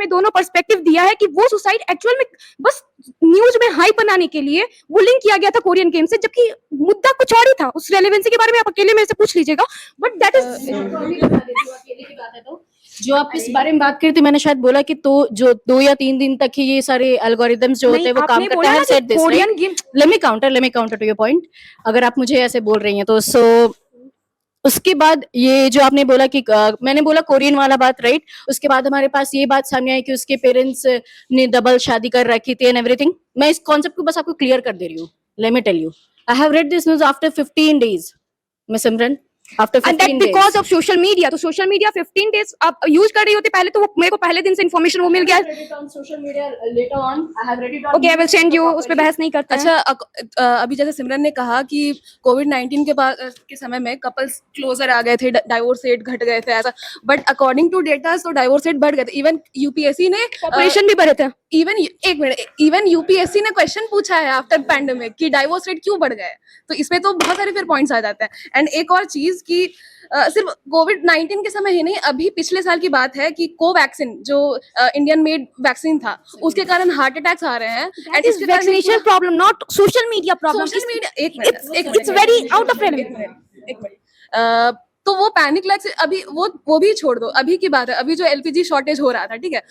दोनों पर्सपेक्टिव दिया है कि वो सुसाइड एक्चुअल में बस न्यूज में हाइप बनाने के लिए वो लिंक किया गया था कोरियन गेम से, जबकि मुद्दा कुछ और ही था। उस रेलेवेंसी के बारे में आप अकेले मेरे से पूछ लीजिएगा, बट दैट इज जो आप इस बारे में बात करी थी, मैंने शायद बोला कि तो जो 2 या 3 दिन तक ही ये सारे एल्गोरिदम्स जो होते हैं वो काम करते हैं। Set this Korean game, let me counter to your point, अगर आप मुझे ऐसे बोल रही हैं तो। सो उसके बाद ये जो आपने बोला कि मैंने बोला कोरियन वाला बात, राइट। उसके बाद हमारे पास ये बात सामने आई कि उसके पेरेंट्स ने डबल शादी कर रखी थी एंड एवरीथिंग। मैं इस कॉन्सेप्ट को बस आपको क्लियर कर दे रही हूँ। Let me tell you, I have read this news after 15 days, miss Simran, after 15 days, because of social media. तो सोशल मीडिया 15 डेज आप यूज कर रही होती पहले, तो वो मेरे को पहले दिन से इन्फॉर्मेशन वो मिल गया। Okay, I will send you, उस पे बहस नहीं करते। अच्छा, अभी जैसे सिमरन ने कहा कि कोविड-19 के समय में कपल्स क्लोजर आ गए थे, डाइवोर्स रेट घट गए थे ऐसा, बट अकॉर्डिंग टू डेटा तो डाइवोर्स रेट बढ़ गए थे। इवन यूपीएससी ने ऑपरेशन भी बढ़े थे। इवन यूपीएससी ने क्वेश्चन पूछा है आफ्टर पैंडेमिक कि डाइवोर्स रेट क्यों बढ़ गए। तो इसमें तो बहुत सारे फिर पॉइंट्स आ जाते हैं। एंड एक और चीज कि सिर्फ कोविड-19 के समय ही नहीं, अभी पिछले साल की बात है कि कोवैक्सीन जो इंडियन मेड वैक्सीन था, उसके कारण हार्ट अटैक्स आ रहे हैं। एंड इस vaccination problem, not social media problem. Social media, it's very out of एक मिनट, तो वो पैनिक लाइक से अभी वो भी छोड़ दो, अभी की बात है, अभी जो एलपीजी शॉर्टेज हो रहा था, ठीक है,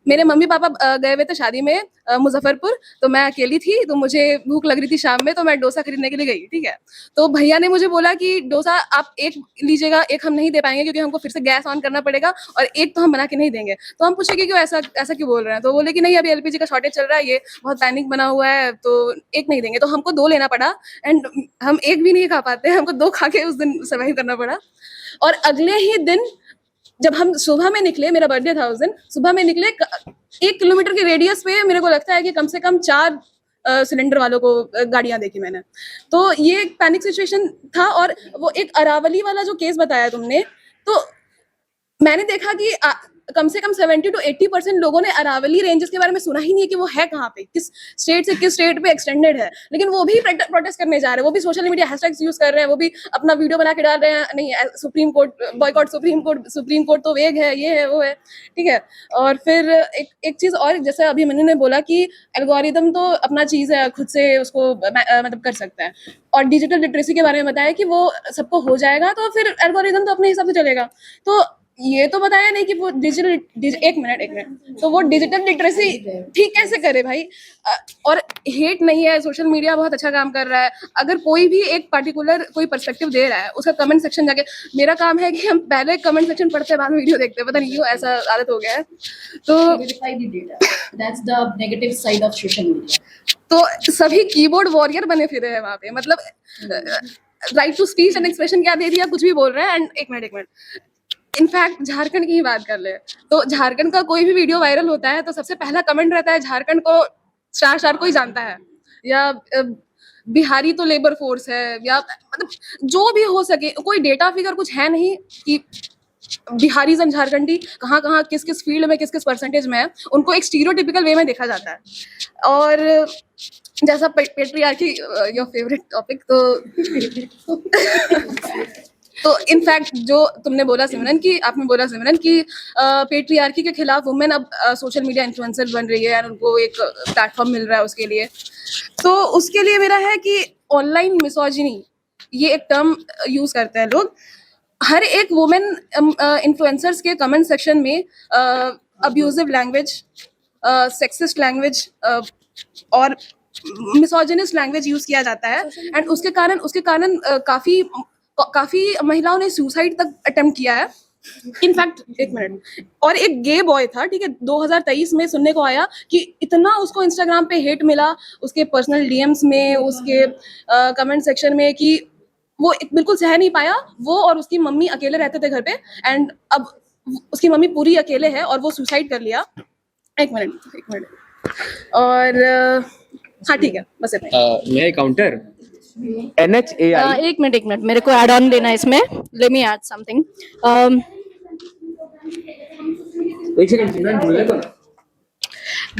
मेरे मम्मी पापा गए हुए थे शादी में मुजफ्फरपुर, तो मैं अकेली थी, तो मुझे भूख लग रही थी शाम में, तो मैं डोसा खरीदने के लिए गई, ठीक है। तो भैया ने मुझे बोला कि डोसा आप एक लीजिएगा, एक हम नहीं दे पाएंगे क्योंकि हमको फिर से गैस ऑन करना पड़ेगा, और एक तो हम बना के नहीं देंगे। तो हम पूछे कि क्यों ऐसा क्यों बोल रहे हैं, तो बोले कि नहीं अभी एलपीजी का शॉर्टेज चल रहा है, ये बहुत पैनिक बना हुआ है, तो एक नहीं देंगे। तो हमको 2 लेना पड़ा, एंड हम एक भी नहीं खा पाते, हमको 2 खा के उस दिन सर्वाइव करना पड़ा। और अगले ही दिन जब हम सुबह में निकले, मेरा बर्थडे था उस दिन, सुबह में निकले, 1 किलोमीटर के रेडियस पे मेरे को लगता है कि कम से कम 4 सिलेंडर वालों को गाड़ियां देखी मैंने। तो ये एक पैनिक सिचुएशन था। और वो एक अरावली वाला जो केस बताया तुमने, तो मैंने देखा कि कम से कम 70 to 80% लोगों ने अरावली रेंजेस के बारे में सुना ही नहीं है कि वो है कहाँ पे, किस स्टेट से किस स्टेट पे एक्सटेंडेड है, लेकिन वो भी प्रोटेस्ट करने जा रहे हैं, वो भी सोशल मीडिया हैशटैग्स यूज कर रहे हैं, वो भी अपना वीडियो बना के डाल रहे हैं, नहीं supreme court boycott, supreme court तो वेग है, ये है वो है, ठीक है। और फिर एक चीज और, जैसे अभी मैंने बोला कि एल्गोरिदम तो अपना चीज है, खुद से उसको मतलब कर सकता है, और डिजिटल लिटरेसी के बारे में बताया कि वो सबको हो जाएगा, तो फिर एल्गोरिदम तो अपने हिसाब से चलेगा। तो ये तो बताया नहीं कि वो एक मिनट, तो वो डिजिटल लिटरेसी ठीक कैसे करे भाई। और हेट नहीं है, सोशल मीडिया बहुत अच्छा काम कर रहा है। अगर कोई भी एक पर्टिकुलर कोई पर्सपेक्टिव दे रहा है, उसका कमेंट सेक्शन जाके, मेरा काम है कि हम पहले कमेंट सेक्शन पढ़ते हैं, बाद में वीडियो देखते हैं, पता नहीं क्यों ऐसा आदत हो गया है। तो that's the negative side of social media. तो सभी कीबोर्ड वॉरियर बने फिरे हैं वहां पे, मतलब right to speech and expression क्या दे दिया, कुछ भी बोल रहे हैं। एंड एक मिनट, इनफैक्ट झारखंड की ही बात कर ले, तो झारखंड का कोई भी वीडियो वायरल होता है तो सबसे पहला कमेंट रहता है झारखंड को स्टार को ही जानता है, या बिहारी तो लेबर फोर्स है, या मतलब जो भी हो सके, कोई डेटा फिगर कुछ है नहीं कि बिहारीज एंड झारखंडी कहाँ कहाँ किस किस फील्ड में किस किस परसेंटेज में है, उनको एक स्टीरियोटिपिकल वे में देखा जाता है। और जैसा पेट्रियार्की योर फेवरेट टॉपिक, तो तो इनफैक्ट जो तुमने बोला सिमरन कि आपने बोला सिमरन कि पेट्रियार्की के खिलाफ वुमेन अब सोशल मीडिया इन्फ्लुएंसर बन रही है और उनको एक प्लेटफॉर्म मिल रहा है उसके लिए, तो उसके लिए मेरा है कि ऑनलाइन मिसोजिनी ये एक टर्म यूज करते हैं लोग। हर एक वुमेन इन्फ्लुएंसर्स के कमेंट सेक्शन में अब्यूजिव लैंग्वेज, सेक्सिस्ट लैंग्वेज और मिसोजिनिस्ट लैंग्वेज यूज किया जाता है एंड उसके कारण काफी महिलाओं ने सुसाइड तक अटेम्प्ट किया है। इनफैक्ट एक मिनट, और एक गे बॉय था, ठीक है, 2023 में सुनने को आया कि इतना उसको इंस्टाग्राम पे हेट मिला उसके पर्सनल डीएम्स में, उसके कमेंट सेक्शन में, कि वो बिल्कुल सह नहीं पाया। वो और उसकी मम्मी अकेले रहते थे घर पे एंड अब उसकी मम्मी पूरी अकेले है और वो सुसाइड कर लिया। एक मिनट और हाँ ठीक है, बस इतना ही। मैं काउंटर NHAI एक मिनट मेरे को ऐड ऑन देना है इसमें। Let me add something. एक सेकंड सिमरन बोलने को ना।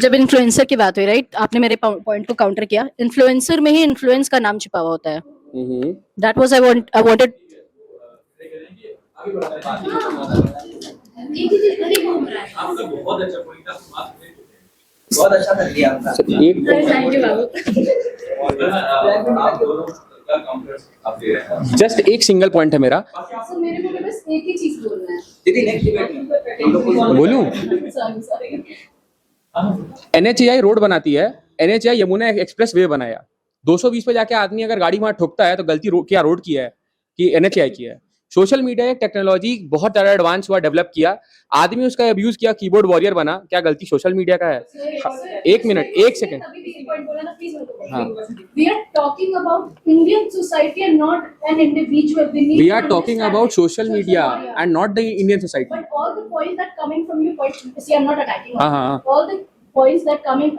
जब इन्फ्लुएंसर की बात हुई, राइट, आपने मेरे पॉइंट को काउंटर किया। इन्फ्लुएंसर में ही इन्फ्लुएंस का नाम छिपा हुआ होता है। That was I wanted. आपका बहुत अच्छा पॉइंट था, बहुत अच्छा कर दिया आपका। थैंक यू बाबू। आप दोनों का काउंटर्स आप दे रहे हैं। जस्ट एक सिंगल पॉइंट है मेरा। मेरे को बस एक ही चीज बोलना है। दीदी नेक्स्ट डिबेट में हम लोग बोलूं? सॉरी। NHAI रोड बनाती है, NHAI यमुना एक्सप्रेस वे बनाया। 220 पे जाके आदमी अगर गाड़ी वहां ठोकता है तो गलती क्या रोड की है कि NHAI की है। सोशल मीडिया एक टेक्नोलॉजी बहुत ज्यादा एडवांस हुआ, डेवलप किया, आदमी उसका अब्यूज किया, कीबोर्ड वॉरियर बना, क्या गलती सोशल मीडिया का है? एक मिनट, एक सेकंड। हाँ, We are talking about Indian society and not an individual. we are talking about social media and not the Indian society. But all the points that coming from you, see, I'm not attacking. हाँ. All the points that coming,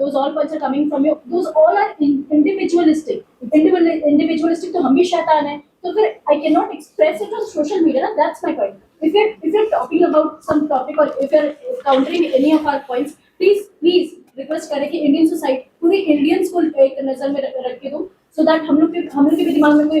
those all points are coming from you. Those all are individualistic. Individualistic तो हम भी शैतान हैं. तो फिर I cannot express it on social media. ना? That's my point. If you're talking about some topic or if you're countering any of our points, please request करें कि Indian society पूरी Indians को एक नजर में रख के दो, so that हम लोग के भी दिमाग में कोई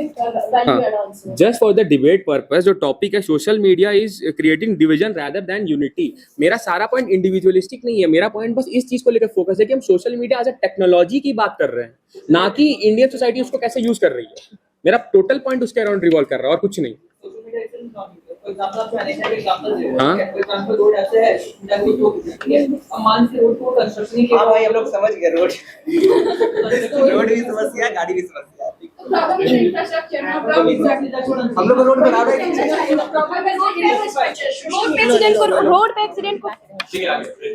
value add on हो। Just for the debate purpose, जो टॉपिक है social media is creating division rather than unity. मेरा सारा पॉइंट इंडिविजुअलिस्टिक नहीं है, मेरा पॉइंट बस इस चीज को लेकर फोकस है कि हम social media as a technology की बात कर रहे हैं, ना कि इंडियन सोसाइटी उसको कैसे यूज कर रही है। मेरा टोटल पॉइंट उसके अराउंड रिवॉल्व कर रहा है और कुछ नहीं। हाँ भाई हम लोग समझ गए। रोड भी समस्या, गाड़ी भी समस्या। हम लोग रोड बना रहे हैं। रोड पे एक्सीडेंट को ठीक है, आगे।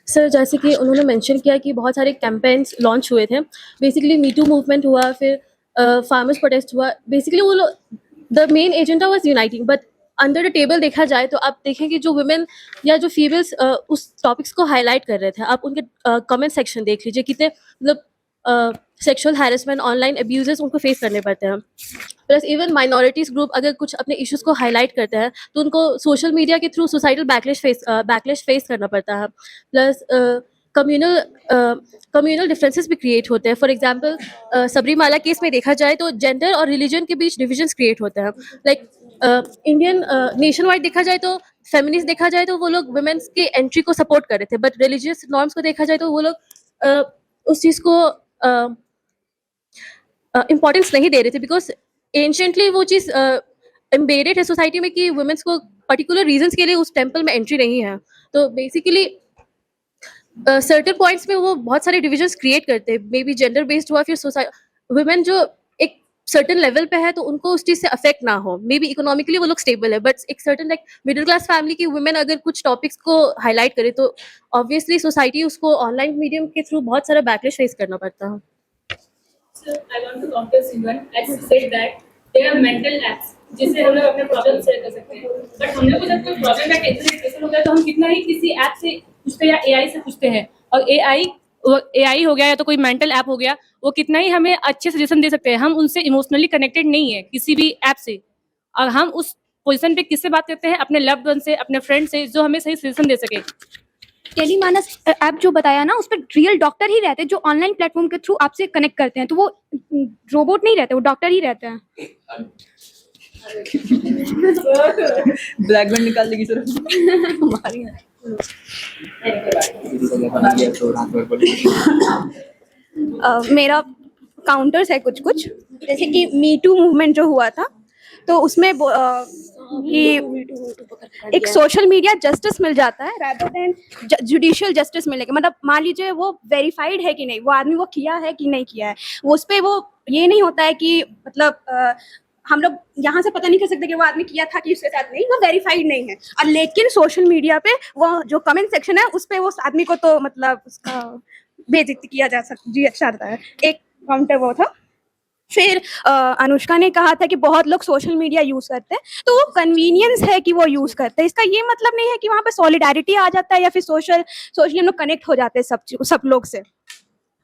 सर जैसे कि उन्होंने मेंशन किया कि बहुत सारे कैंपेन्स लॉन्च हुए थे, बेसिकली मी टू मूवमेंट हुआ, फिर फार्मर्स प्रोटेस्ट हुआ। बेसिकली वो लोग the main agenda was uniting, but under the table देखा जाए तो आप देखें कि जो वुमेन या जो फीमेल्स उस टॉपिक्स को हाईलाइट कर रहे थे, आप उनके कमेंट सेक्शन देख लीजिए, कितने मतलब सेक्सुअल हैरेसमेंट, ऑनलाइन अब्यूजेस उनको फेस करने पड़ते हैं। प्लस इवन माइनॉरिटीज़ ग्रुप अगर कुछ अपने इश्यूज़ को हाईलाइट करते हैं तो उनको सोशल मीडिया के थ्रू सोसाइटल बैकलैश फेस करना पड़ता है। प्लस कम्युनल डिफरेंसेस भी क्रिएट होते हैं। फॉर एग्जांपल सबरीमाला केस में देखा जाए तो जेंडर और रिलीजन के बीच डिविजन्स क्रिएट होते हैं। लाइक इंडियन नेशन वाइड देखा जाए तो फेमिनिस्ट देखा जाए तो वो लोग वुमेन्स के एंट्री को सपोर्ट कर रहे थे, बट रिलीजियस नॉर्म्स को देखा जाए तो वो लोग उस चीज़ को इम्पोर्टेंस नहीं दे रहे थे, बिकॉज एंशियंटली वो चीज़ एम्बेडेड है सोसाइटी में कि वुमेन्स को पर्टिकुलर रीजंस के लिए उस टेम्पल में एंट्री नहीं है। तो बेसिकली सर्टेन पॉइंट्स में वो बहुत सारे डिविजन्स क्रिएट करते हैं, मे बी जेंडर बेस्ड हुआ, फिर सोसाइटी वुमेन जो एक सर्टेन लेवल पे है तो उनको उस चीज़ से अफेक्ट ना हो। मे बी इकोनॉमिकली वो लोग स्टेबल है, बट एक certain like middle class family की वुमेन अगर कुछ टॉपिक्स को हाईलाइट करे तो ऑब्वियसली सोसाइटी उसको ऑनलाइन मीडियम के थ्रू बहुत सारा बैकलैश फेस करना पड़ता है। I want to counter Simran. As you said that there are mental apps जिससे हम लोग अपने प्रॉब्लम शेयर कर सकते हैं, बट हम लोग को जब कोई प्रॉब्लम या टेंशन होता है तो हम कितना ही किसी ऐप से पूछते हैं या AI से पूछते हैं, और AI हो गया या तो कोई मेंटल ऐप हो गया, वो कितना ही हमें अच्छे सजेशन दे सकते हैं। हम उनसे इमोशनली कनेक्टेड नहीं है किसी भी ऐप से, और हम उस पोजीशन पे किससे बात करते हैं? अपने लव्ड वन से, अपने फ्रेंड से, जो हमें सही सजेशन दे सके। टेलीमानस ऐप जो बताया ना, उस पर रियल डॉक्टर ही रहते हैं जो ऑनलाइन प्लेटफॉर्म के थ्रू आपसे कनेक्ट करते हैं, तो वो रोबोट नहीं रहते, वो डॉक्टर ही रहते हैं। ब्लैक बेल्ट निकाल लेगी सर मेरा काउंटर्स है कुछ कुछ, जैसे कि मी टू मूवमेंट जो हुआ था, तो उसमें कि एक सोशल मीडिया जस्टिस मिल जाता है रादर देन जुडिशियल जस्टिस मिलेगा। मतलब मान लीजिए वो वेरीफाइड है कि नहीं, वो आदमी वो किया है कि नहीं किया है, वो उस पर वो ये नहीं होता है कि मतलब हम लोग यहाँ से पता नहीं कर सकते कि वो आदमी किया था कि उसके साथ नहीं, वो वेरीफाइड नहीं है। और लेकिन सोशल मीडिया पे वो जो कमेंट सेक्शन है उस पे वो आदमी को तो मतलब उसका बेइज्जती किया जाता है। एक काउंटर वो था। फिर अनुष्का ने कहा था कि बहुत लोग सोशल मीडिया यूज करते हैं, तो वो कन्वीनियंस है कि वो यूज करते हैं। इसका ये मतलब नहीं है कि वहाँ पे सॉलिडारिटी आ जाता है या फिर सोशली हम लोग कनेक्ट हो जाते हैं सब लोग से।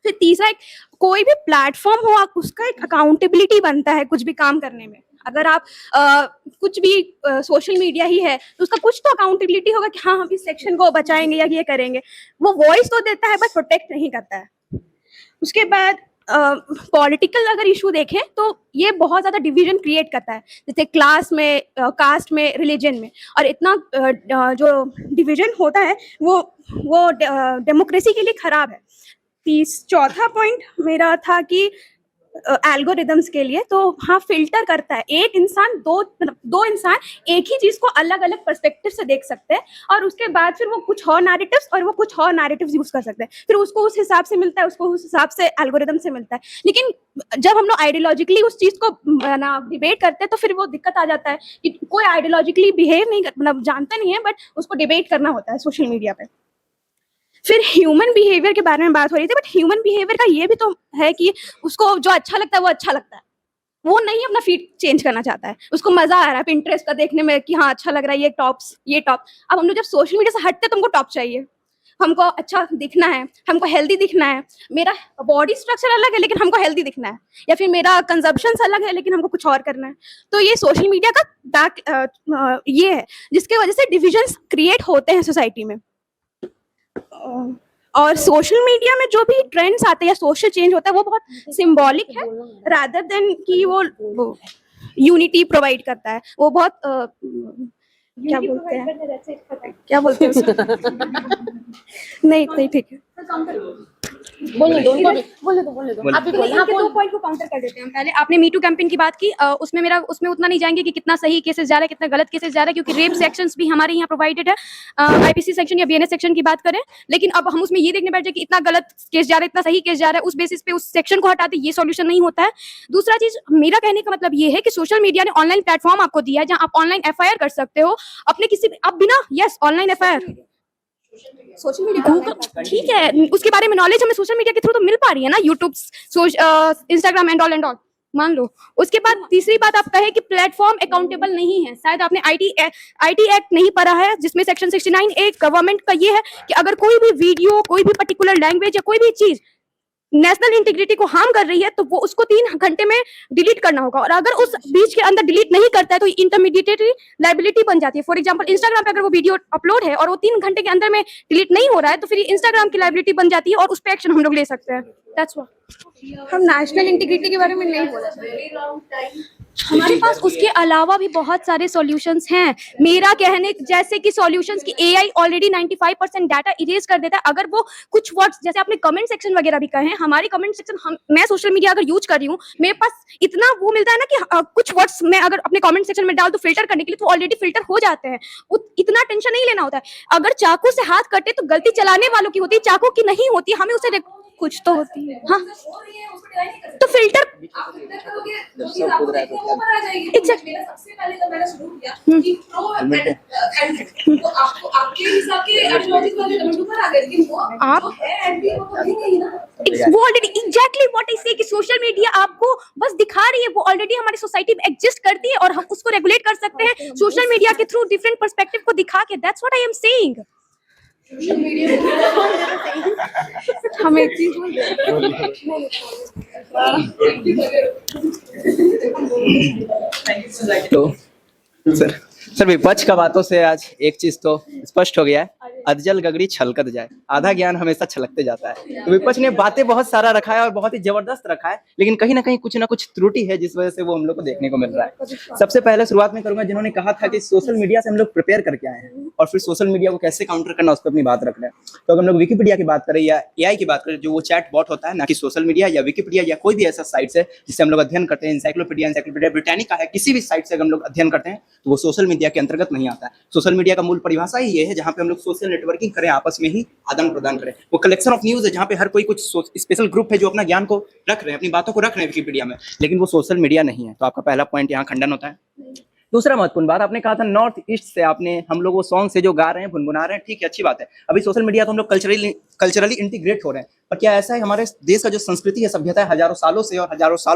फिर तीसरा, एक कोई भी प्लेटफॉर्म हो उसका एक अकाउंटेबिलिटी बनता है कुछ भी काम करने में। अगर आप कुछ भी सोशल मीडिया ही है तो उसका कुछ तो अकाउंटेबिलिटी होगा कि हाँ हम इस सेक्शन को बचाएंगे या ये करेंगे। वो वॉइस तो देता है बट प्रोटेक्ट नहीं करता है। उसके बाद पॉलिटिकल अगर इशू देखें तो ये बहुत ज्यादा डिवीजन क्रिएट करता है, जैसे क्लास में, कास्ट में, रिलीजन में। और इतना जो डिवीजन होता है वो डेमोक्रेसी के लिए खराब है। चौथा पॉइंट मेरा था कि एल्गोरिदम्स के लिए, तो हाँ फिल्टर करता है। एक इंसान दो इंसान एक ही चीज को अलग अलग पर्सपेक्टिव से देख सकते हैं और उसके बाद फिर वो कुछ और नैरेटिव्स और वो कुछ और नैरेटिव्स यूज कर सकते हैं, फिर उसको उस हिसाब से मिलता है, उसको उस हिसाब से एल्गोरिदम से मिलता है। लेकिन जब हम लोग आइडियोलॉजिकली उस चीज को ना डिबेट करते हैं तो फिर वो दिक्कत आ जाता है कि कोई आइडियोलॉजिकली बिहेव नहीं मतलब जानता नहीं है बट उसको डिबेट करना होता है सोशल मीडिया पे। फिर ह्यूमन बिहेवियर के बारे में बात हो रही थी, बट ह्यूमन बिहेवियर का ये भी तो है कि उसको जो अच्छा लगता है वो अच्छा लगता है, वो नहीं अपना फीड चेंज करना चाहता है। उसको मजा आ रहा है पिंटरेस्ट का देखने में कि हाँ अच्छा लग रहा है ये टॉप। अब हम लोग जब सोशल मीडिया से हटते हैं तो हमको टॉप चाहिए, हमको अच्छा दिखना है, हमको हेल्दी दिखना है। मेरा बॉडी स्ट्रक्चर अलग है लेकिन हमको हेल्दी दिखना है, या फिर मेरा कंजप्शन अलग है लेकिन हमको कुछ और करना है। तो ये सोशल मीडिया का डार्क ये है जिसके वजह से डिविजन्स क्रिएट होते हैं सोसाइटी में। और सोशल मीडिया में जो भी ट्रेंड्स आते हैं या सोशल चेंज होता है वो बहुत सिंबॉलिक है रादर देन कि वो यूनिटी प्रोवाइड करता है। वो बहुत क्या बोलते हैं नहीं ठीक है, बोलो आप भी बोलो। दो पॉइंट को काउंटर कर देते हैं हम। पहले आपने मी टू कैंपेन की बात की, उसमें उतना नहीं जाएंगे कि कितना सही केसेस जा रहा है कितना गलत केसेस जा रहा है, क्योंकि रेप सेक्शंस भी हमारे यहाँ प्रोवाइडेड है, आईपीसी सेक्शन या बीएनएस सेक्शन की बात करें। लेकिन अब हम उसमें ये देखने बैठ जाए कि इतना गलत केस जा रहा है इतना सही केस जा रहा है, उस बेसिस पे उस सेक्शन को हटा दे, ये सॉल्यूशन नहीं होता है। दूसरा चीज मेरा कहने का मतलब ये है कि सोशल मीडिया ने ऑनलाइन प्लेटफॉर्म आपको दिया है जहाँ आप ऑनलाइन एफआईआर कर सकते हो अपने किसी अब बिना ऑनलाइन एफआईआर सोशल मीडिया ठीक है, उसके बारे में नॉलेज हमें सोशल मीडिया के थ्रू तो मिल पा रही है ना, यूट्यूब, इंस्टाग्राम एंड ऑल मान लो। उसके बाद तीसरी बात आप कहे कि प्लेटफॉर्म अकाउंटेबल नहीं है, शायद आपने आईटी एक्ट नहीं पढ़ा है जिसमें सेक्शन 69 एक गवर्नमेंट का ये है कि अगर कोई भी वीडियो, कोई भी पर्टिकुलर लैंग्वेज या कोई भी चीज नेशनल इंटीग्रिटी को हार्म कर रही है तो वो उसको 3 घंटे में डिलीट करना होगा। और अगर उस बीच के अंदर डिलीट नहीं करता है तो इंटरमीडिएटरी लायबिलिटी बन जाती है। फॉर एग्जांपल इंस्टाग्राम पे अगर वो वीडियो अपलोड है और वो 3 घंटे के अंदर में डिलीट नहीं हो रहा है तो फिर इंस्टाग्राम की लायबिलिटी बन जाती है और उस पर एक्शन हम लोग ले सकते हैं। दैट्स व्हाट हम नेशनल इंटीग्रिटी के बारे में नहीं बोल सकते। हमारे पास उसके अलावा भी बहुत सारे सॉल्यूशंस हैं। मेरा कहने जैसे कि सॉल्यूशंस की एआई ऑलरेडी 95% डाटा इरेज कर देता है। अगर वो कुछ वर्ड्स, जैसे आपने कमेंट सेक्शन वगैरह भी कहे हैं, हमारी कमेंट सेक्शन मैं सोशल मीडिया अगर यूज कर रही हूँ मेरे पास इतना वो मिलता है ना कि कुछ वर्ड्स मैं अगर अपने कमेंट सेक्शन में डाल दूं फिल्टर करने के लिए तो ऑलरेडी फिल्टर हो जाते हैं। इतना टेंशन नहीं लेना होता है। अगर चाकू से हाथ कटे तो गलती चलाने वालों की होती है, चाकू की नहीं होती। हमें उसे कुछ तो होती है हाँ, तो फिल्टर वो ऑलरेडी एग्जैक्टली व्हाट आई से कि सोशल मीडिया आपको बस दिखा रही है, वो ऑलरेडी हमारी सोसाइटी में एग्जिस्ट करती है और हम उसको रेगुलेट कर सकते हैं सोशल मीडिया के थ्रू डिफरेंट पर्सपेक्टिव को दिखा के। That's what I am saying. हम एक चीज तो सर विपक्ष का बातों से आज एक चीज तो स्पष्ट हो गया है, अधजल गगरी छलकत जाए, आधा ज्ञान हमेशा छलकते जाता है। तो विपक्ष ने बातें बहुत सारा रखा है और बहुत ही जबरदस्त रखा है, लेकिन कहीं ना कुछ त्रुटि है जिस वजह से वो हम लोग को देखने को मिल रहा है। सबसे पहले शुरुआत में करूंगा जिन्होंने कहा था कि सोशल मीडिया से हम लोग प्रिपेयर करके आए हैं और फिर सोशल मीडिया को कैसे काउंटर करना उस पर अपनी बात रख रहे हैं। तो अगर हम लोग विकिपीडिया की बात करें या एआई की बात करें, जो वो चैट बॉट होता है, ना कि सोशल मीडिया या विकिपीडिया या कोई भी ऐसा साइट है जिससे हम लोग अध्ययन करते हैं, इंसाइक्लोपीडिया ब्रिटानिका है, किसी भी साइट से अगर हम लोग अध्ययन करते हैं तो वो सोशल मीडिया के अंतर्गत नहीं आता है। सोशल मीडिया का मूल परिभाषा ही ये है जहाँ पे हम लोग सोशल नेटवर्किंग करें, आपस में ही आदान प्रदान करें। वो कलेक्शन ऑफ न्यूज है जहाँ पे हर कोई कुछ स्पेशल ग्रुप है जो अपना ज्ञान को रख रहे हैं, अपनी बातों को रख रहे हैं विकिपीडिया में, लेकिन वो सोशल मीडिया नहीं है। तो आपका पहला पॉइंट यहाँ खंडन होता है। दूसरा महत्वपूर्ण बात, आपने कहा था नॉर्थ ईस्ट से हम लोग वो सॉन्ग से जो गा रहे हैं, गुनगुना रहे हैं, ठीक है, अच्छी बात है। अभी सोशल मीडिया तो हम लोग कल्चरली इंटीग्रेट हो रहे हैं, पर क्या ऐसा है हमारे देश का जो संस्कृति है, सभ्यता है, हजारों सालों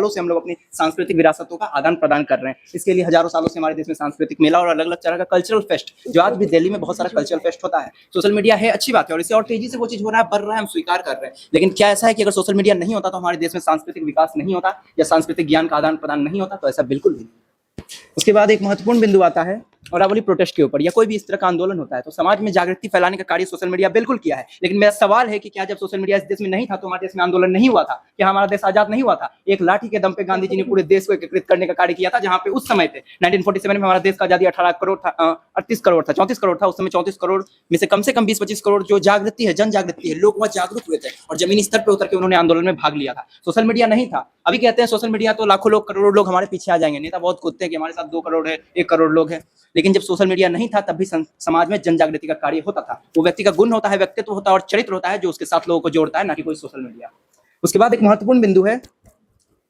से हम लोग अपनी सांस्कृतिक विरासतों का आदान प्रदान कर रहे हैं। इसके लिए हजारों सालों से हमारे देश में सांस्कृतिक मेला और अलग अलग तरह का कल्चरल फेस्ट, जो आज भी दिल्ली में बहुत सारा कल्चरल फेस्ट होता है। सोशल मीडिया है, अच्छी बात है, और इससे और तेजी से वो चीज हो रहा है, बढ़ रहा है, हम स्वीकार कर रहे हैं। लेकिन क्या ऐसा है कि अगर सोशल मीडिया नहीं होता तो हमारे देश में सांस्कृतिक विकास नहीं होता या सांस्कृतिक ज्ञान का आदान प्रदान नहीं होता? तो ऐसा बिल्कुल भी नहीं। उसके बाद एक महत्वपूर्ण बिंदु आता है अरावली प्रोटेस्ट के ऊपर, या कोई भी इस तरह का आंदोलन होता है तो समाज में जागृति फैलाने का कार्य सोशल मीडिया बिल्कुल किया है। लेकिन मेरा सवाल है कि क्या जब सोशल मीडिया इस देश में नहीं था तो हमारे देश में आंदोलन नहीं हुआ था? क्या हमारा देश आजाद नहीं हुआ था? एक लाठी के दम पे गांधी जी ने पूरे देश को एकीकृत करने का कार्य किया था, जहां पे उस समय पे 1947 में हमारा देश का आजादी 18 करोड़ था, 38 करोड़ था, 34 करोड़ था। उस समय 34 करोड़ में से कम 20-25 करोड़ जो जागृति है, जन जागृति है, लोग वह जागरूक हुए थे और जमीनी स्तर पर उतर के उन्होंने आंदोलन में भाग लिया था। सोशल मीडिया नहीं था। अभी कहते हैं सोशल मीडिया तो लाखों लोग, करोड़ों लोग हमारे पीछे आ जाएंगे, नेता बहुत कूदते हैं कि हमारे साथ 2 करोड़ है, 1 करोड़ लोग हैं। लेकिन जब सोशल मीडिया नहीं था तब भी समाज में जन जागृति का कार्य होता था। वो व्यक्ति का गुण होता है, व्यक्तित्व होता है और चरित्र होता है जो उसके साथ लोगों को जोड़ता है, ना कि कोई सोशल मीडिया। उसके बाद एक महत्वपूर्ण बिंदु है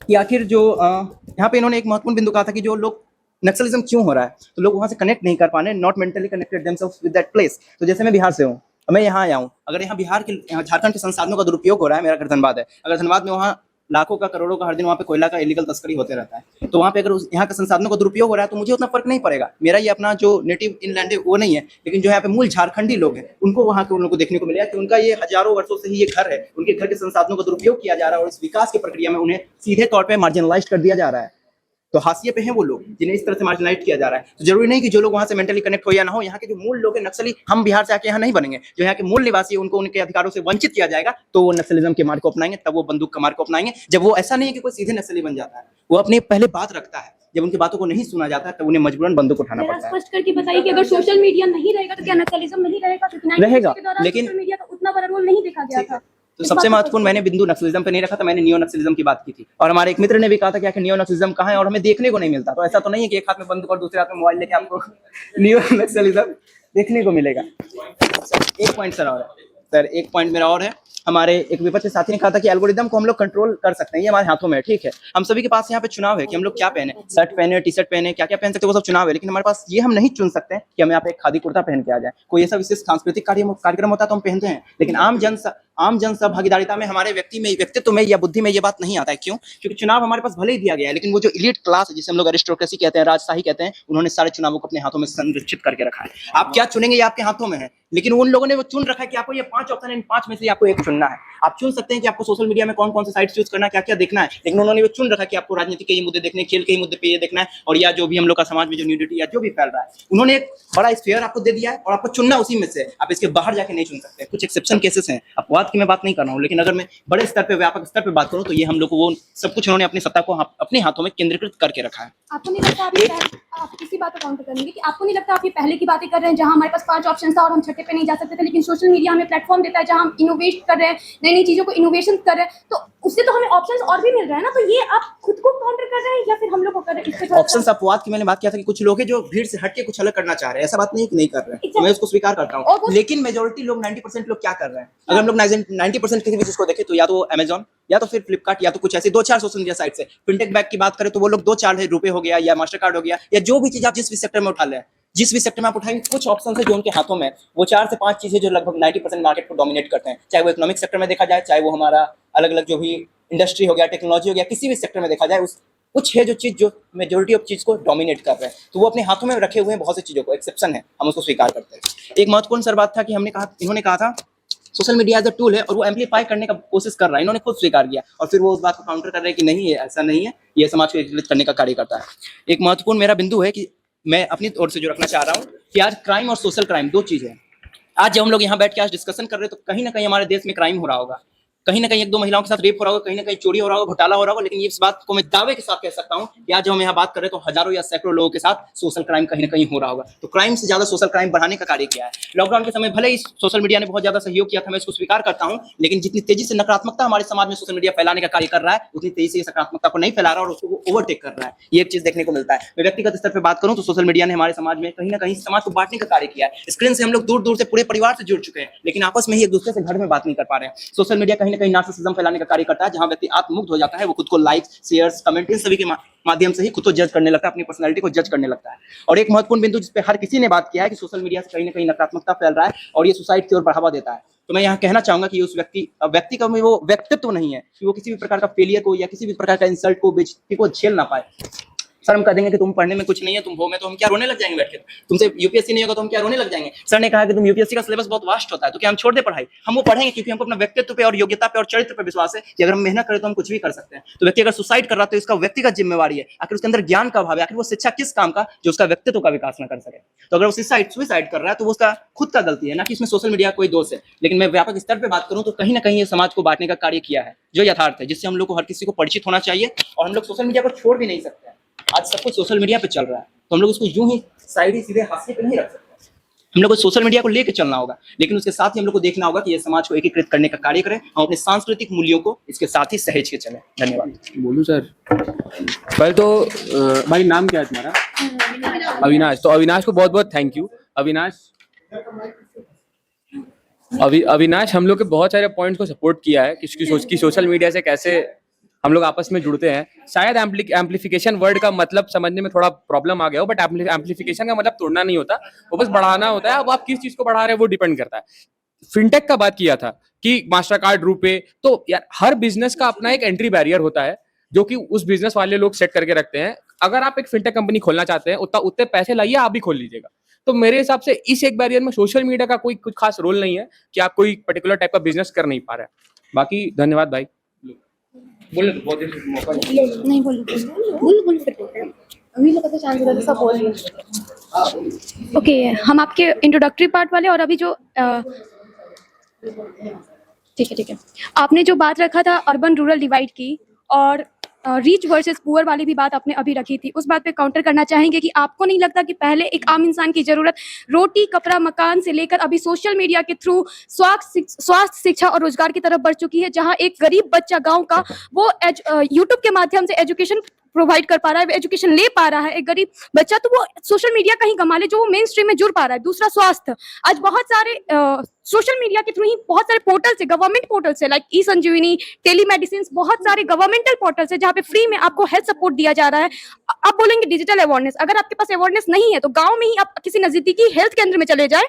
कि आखिर जो यहाँ पे इन्होंने एक महत्वपूर्ण बिंदु कहा था कि जो लोग नक्सलिज्म क्यों हो रहा है, तो लोग वहां से कनेक्ट नहीं कर पा रहे, not mentally connected themselves with that place. तो जैसे मैं बिहार से हूँ, मैं यहाँ आया हूँ, अगर यहाँ झारखंड के संसाधनों का दुरुपयोग हो रहा है, मेरा घर धनबाद है, अगर धनबाद में वहाँ लाखों का, करोड़ों का हर दिन वहाँ पे कोयला का इलीगल तस्करी होते रहता है, तो वहाँ पे अगर यहाँ के संसाधनों का दुरुपयोग हो रहा है तो मुझे उतना फर्क नहीं पड़ेगा। मेरा ये अपना जो नेटिव इनलैंड है वो नहीं है, लेकिन जो यहाँ पे मूल झारखंडी लोग हैं उनको वहाँ के उन लोगों को देखने को मिलेगा कि उनका ये हजारों वर्षों से ही ये घर है, उनके घर के संसाधनों का दुरुपयोग किया जा रहा है और इस विकास की प्रक्रिया में उन्हें सीधे तौर पर मार्जिनलाइज कर दिया जा रहा है। तो हाशिए पे हैं वो लोग जिन्हें इस तरह से मार्जिनलाइज किया जा रहा है। तो जरूरी नहीं कि जो लोग वहां से मेंटली कनेक्ट हो या ना हो, यहाँ के जो मूल लोग हैं नक्सली, हम बिहार से आके यहाँ नहीं बनेंगे। जो यहाँ के मूल निवासी, उनको उनके अधिकारों से वंचित किया जाएगा तो वो नक्सलिज्म के मार्ग को अपनाएंगे, तब वो बंदूक का मार्ग को अपनाएंगे। जब वो ऐसा नहीं है कि कोई सीधे नक्सली बन जाता है, वो अपनी पहले बात रखता है, जब उनकी बातों को नहीं सुना जाता है तब उन्हें मजबूरन बंदूक उठाना पड़ता है। स्पष्ट करके बताइए कि अगर सोशल मीडिया नहीं रहेगा तो क्या नक्सलिज्म नहीं रहेगा? रहेगा, लेकिन सोशल मीडिया का उतना बड़ा रोल नहीं देखा गया था। तो सबसे महत्वपूर्ण मैंने बिंदु नक्सलिज्म पे नहीं रखा था, मैंने नियो नक्सलिज्म की बात की थी। और हमारे एक मित्र ने भी कहा था कि आखिर नियो नक्सलिज्म कहाँ है और हमें देखने को नहीं मिलता। तो ऐसा तो नहीं है कि एक हाथ में बंदूक और दूसरे हाथ में मोबाइल लेके आपको नियो नक्सलिज्म देखने को मिलेगा। एक पॉइंट सर, एक पॉइंट मेरा और है। हमारे एक विपक्षी साथी ने कहा था कि एल्गोरिदम को हम लोग कंट्रोल कर सकते हैं, ये हमारे हाथों में है, ठीक है। हम सभी के पास यहाँ पे चुनाव है कि हम लोग क्या पहने, शर्ट पहने, टी शर्ट पहने, क्या क्या पहन सकते हैं, वो सब चुनाव है। लेकिन हमारे पास ये हम नहीं चुन सकते कि हम यहाँ पे एक खादी कुर्ता पहन के आ जाए। कोई ऐसा विशेष सांस्कृतिक कार्यक्रम होता है तो हम पहनते हैं, लेकिन आम जन सहभागिता में, हमारे व्यक्तित्व में या बुद्धि में ये बात नहीं आता है। क्यों? क्योंकि चुनाव हमारे पास भले ही दिया गया है, लेकिन वो जो इलीट क्लास है जिसे हम लोग एरिस्टोक्रेसी कहते हैं, राजशाही कहते हैं, उन्होंने सारे चुनावों को अपने हाथों में संरक्षित करके रखा है। आप क्या चुनेंगे ये आपके हाथों में है, लेकिन उन लोगों ने वो चुन रखा है कि आपको ये 5 ऑप्शन है, इन 5 में से आपको एक चुनना है। आप चुन सकते हैं कि आपको सोशल मीडिया में कौन कौन से साइट्स यूज करना है, क्या क्या देखना है, लेकिन उन्होंने वो चुन रखा है कि आपको राजनीति के ये मुद्दे देखने, खेल के ही मुद्दे पे ये देखना है, और या जो भी हम लोग का समाज में जो न्यूडिटी या जो भी फैल रहा है, उन्होंने एक बड़ा स्फीयर आपको दे दिया है और आपको चुनना उसी में से। आप इसके बाहर जाके नहीं चुन सकते। कुछ एक्सेप्शन केसेस हैं, अपवाद की मैं बात नहीं कर रहा हूँ, लेकिन अगर मैं बड़े स्तर पे, व्यापक स्तर पे बात करूँ तो ये हम लोग को वो सब कुछ उन्होंने अपनी सत्ता को अपने हाथों में केंद्रीकृत करके रखा है। आपको नहीं लगता आप किसी बात को काउंटर करेंगे कि आपको नहीं लगता आप ये पहले की बातें कर रहे हैं जहां हमारे पास 5 ऑप्शन था और हम छठे पे नहीं जा सकते थे, लेकिन सोशल मीडिया हमें प्लेटफॉर्म देता है जहां हम इनोवेट कर रहे हैं, नई नई चीजों को इनोवेशन कर रहे हैं, तो उससे तो हमें ऑप्शंस और भी मिल रहे हैं ना। तो ये आप खुद को काउंटर कर रहे हैं या फिर हम लोग को कर रहे हैं? ऑप्शंस अपवाद की मैंने बात किया था कि कुछ लोग हैं जो भीड़ से हटके कुछ अलग करना चाह रहे हैं, ऐसा बात नहीं कि नहीं कर रहे हैं, मैं उसको स्वीकार करता हूँ। लेकिन मेजोरिटी लोग 90% लोग क्या कर रहे हैं? अगर हम लोग 90% किसी भी चीज को देखें तो या तो अमेजॉन या तो फिर फ्लिपकार्ट या तो कुछ ऐसे 2-4 सोशल मीडिया साइट से। फिनटेक बैग की बात करें तो वो लोग 2-4 रुपए हो गया या मास्टर कार्ड हो गया या जो भी चीज आप जिस भी सेक्टर में उठा लें, जिस भी सेक्टर में आप उठाएंगे, कुछ ऑप्शन है जो उनके हाथों में, वो 4 से 5 चीजें जो लगभग 90% मार्केट को डोमिनेट करते हैं। चाहे वो इकोनॉमिक सेक्टर में देखा जाए, चाहे वो हमारा अलग अलग जो भी इंडस्ट्री हो गया, टेक्नोलॉजी हो गया, किसी भी सेक्टर में देखा जाए, उस कुछ है जो चीज जो मेजोरिटी ऑफ चीज को डोमिनेट कर रहे हैं, तो वो अपने हाथों में रखे हुए हैं बहुत सी चीजों को। एक्सेप्शन है, हम उसको स्वीकार करते हैं। एक महत्वपूर्ण सर बात था कि इन्होंने कहा था social media as a tool है और वो एम्पलीफाई करने का कोशिश कर रहा है, इन्होंने खुद स्वीकार किया, और फिर वो उस बात को काउंटर कर रहे हैं कि नहीं, ये ऐसा नहीं है, ये समाज को एकीकृत करने का कार्य करता है। एक महत्वपूर्ण मेरा बिंदु है कि मैं अपनी ओर से जो रखना चाह रहा हूँ कि आज क्राइम और सोशल क्राइम 2 चीज है। आज जब हम लोग यहाँ बैठ के आज डिस्कशन कर रहे हैं तो कहीं ना कहीं हमारे देश में क्राइम हो रहा होगा, कहीं ना कहीं एक दो महिलाओं के साथ रेप हो रहा होगा, कहीं ना कहीं चोरी हो रहा होगा, घोटाला हो रहा होगा, लेकिन इस बात को मैं दावे के साथ कह सकता हूँ कि आज जब हम यहाँ बात कर रहे हैं तो हजारों या सैकड़ों लोगों के साथ सोशल क्राइम कहीं ना कहीं हो रहा होगा। तो क्राइम से ज्यादा सोशल क्राइम बढ़ाने का कार्य किया है। लॉकडाउन के समय भले ही सोशल मीडिया ने बहुत ज्यादा सहयोग किया था, मैं इसको स्वीकार करता हूँ, लेकिन जितनी तेजी से नकारात्मकता हमारे समाज में सोशल मीडिया फैलाने का कार्य कर रहा है, उतनी तेजी से सकारात्मकता को नहीं फैला रहा और उसको ओवरटेक कर रहा है। ये एक चीज देखने को मिलता है। मैं व्यक्तिगत स्तर पर बात करूँ तो सोशल मीडिया ने हमारे समाज में कहीं ना कहीं समाज को बांटने का कार्य किया है। स्क्रीन से हम लोग दूर दूर से पूरे परिवार से जुड़ चुके हैं, लेकिन आपस में ही एक दूसरे से घर में बात नहीं कर पा रहे हैं। सोशल मीडिया कहीं ना कहीं नार्सिसिज्म फैलाने का कार्य करता है, जहां व्यक्ति आत्ममुक्त हो जाता है, वो खुद को लाइक्स, शेयर्स, कमेंट इन सभी के माध्यम से ही खुद को जज करने लगता है, अपनी पर्सनैलिटी को जज करने लगता है। और एक महत्वपूर्ण बिंदु जिस पे हर किसी ने बात किया है कि सोशल मीडिया से कहीं ना कहीं नकारात्मकता फैल रहा है और ये सुसाइड की ओर बढ़ावा देता है। तो मैं यहाँ कहना चाहूंगा कि उस व्यक्ति का वो व्यक्तित्व नहीं है कि वो किसी भी प्रकार का फेलियर को या किसी भी प्रकार का इंसल्ट को, बेइज्जती को झेल ना पाए। सर हम कह देंगे कि तुम पढ़ने में कुछ नहीं है, तुम हो में, तो हम क्या रोने लग जाएंगे बैठ के? तुमसे यूपीएससी नहीं होगा तो हम क्या रोने लग जाएंगे? सर ने कहा कि तुम यूपीएससी का सिलेबस बहुत वास्ट होता है, तो क्या हम छोड़ दे पढ़ाई? हम वो पढ़ेंगे क्योंकि हमको अपना व्यक्तित्व पे और योग्यता पे और चरित्र पे विश्वास है कि अगर हम मेहनत करें तो हम कुछ भी कर सकते हैं। तो व्यक्ति अगर सुसाइड कर रहा है तो इसका व्यक्तिगत जिम्मेवारी है, आखिर उसके अंदर ज्ञान का अभाव है, आखिर वो शिक्षा किस काम का जो उसका व्यक्तित्व का विकास न कर सके। तो अगर वो सुसाइड कर रहा है तो वो उसका खुद का गलती है, ना कि इसमें सोशल मीडिया का कोई दोष है। लेकिन मैं व्यापक स्तर पर बात करूं तो कहीं ना कहीं ये समाज को बांटने का कार्य किया है, जो यथार्थ है, जिससे हम लोग को हर किसी को परिचित होना चाहिए। और हम लोग सोशल मीडिया को छोड़ भी नहीं सकते हैं। आज सब कुछ सोशल मीडिया पे चल रहा है, तो हम लोग उसको यूं ही साइड ही सीधे हाशिए पे नहीं रख सकते। हम लोग को सोशल मीडिया को लेकर चलना होगा, लेकिन उसके साथ ही हम लोग को देखना होगा कि ये समाज को एकीकृत करने का कार्य करें। हम अपने सांस्कृतिक मूल्यों को इसके साथ ही सहेज के चलें। धन्यवाद। बोलूं सर? पहले तो भाई नाम क्या है तुम्हारा? अविनाश। तो अविनाश को बहुत बहुत थैंक यू। अविनाश हम लोग के बहुत सारे पॉइंट्स को सपोर्ट किया है कि सोशल मीडिया से कैसे हम लोग आपस में जुड़ते हैं। शायद एम्पलीफिकेशन वर्ड का मतलब समझने में थोड़ा प्रॉब्लम आ गया हो, बट एम्पलीफिकेशन का मतलब तोड़ना नहीं होता, वो बस बढ़ाना होता है। अब आप किस चीज को बढ़ा रहे हैं वो डिपेंड करता है। फिनटेक का बात किया था कि मास्टर कार्ड, रुपे, तो यार हर बिजनेस का अपना एक एंट्री बैरियर होता है जो कि उस बिजनेस वाले लोग सेट करके रखते हैं। अगर आप एक फिनटेक कंपनी खोलना चाहते हैं, उतने पैसे लाइए, आप भी खोल लीजिएगा। तो मेरे हिसाब से इस एक बैरियर में सोशल मीडिया का कोई कुछ खास रोल नहीं है कि आप कोई पर्टिकुलर टाइप का बिजनेस कर नहीं पा रहे हैं। बाकी धन्यवाद भाई। बोलो तो बहुत मौका नहीं बोलो ओके, हम आपके इंट्रोडक्टरी पार्ट वाले और अभी जो ठीक है, आपने जो बात रखा था अर्बन रूरल डिवाइड की और रिच वर्सेस पुअर वाली भी बात आपने अभी रखी थी, उस बात पे काउंटर करना चाहेंगे कि आपको नहीं लगता कि पहले एक आम इंसान की जरूरत रोटी, कपड़ा, मकान से लेकर अभी सोशल मीडिया के थ्रू स्वास्थ्य, शिक्षा और रोजगार की तरफ बढ़ चुकी है, जहां एक गरीब बच्चा गांव का वो यूट्यूब के माध्यम से एजुकेशन प्रोवाइड कर पा रहा है, एजुकेशन ले पा रहा है। एक गरीब बच्चा तो वो सोशल मीडिया कहीं कमा ले जो वो मेन स्ट्रीम में जुड़ पा रहा है। दूसरा स्वास्थ्य, आज बहुत सारे सोशल मीडिया के थ्रू ही बहुत सारे पोर्टल्स है, गवर्नमेंट पोर्टल्स है, लाइक ई संजीवनी, टेलीमेडिसिन, बहुत सारे गवर्नमेंटल पोर्टल्स है जहाँ पे फ्री में आपको हेल्थ सपोर्ट दिया जा रहा है। आप बोलेंगे डिजिटल अवेयरनेस, अगर आपके पास अवेयरनेस नहीं है तो गाँव में ही आप किसी नजदीकी हेल्थ केंद्र में चले जाए,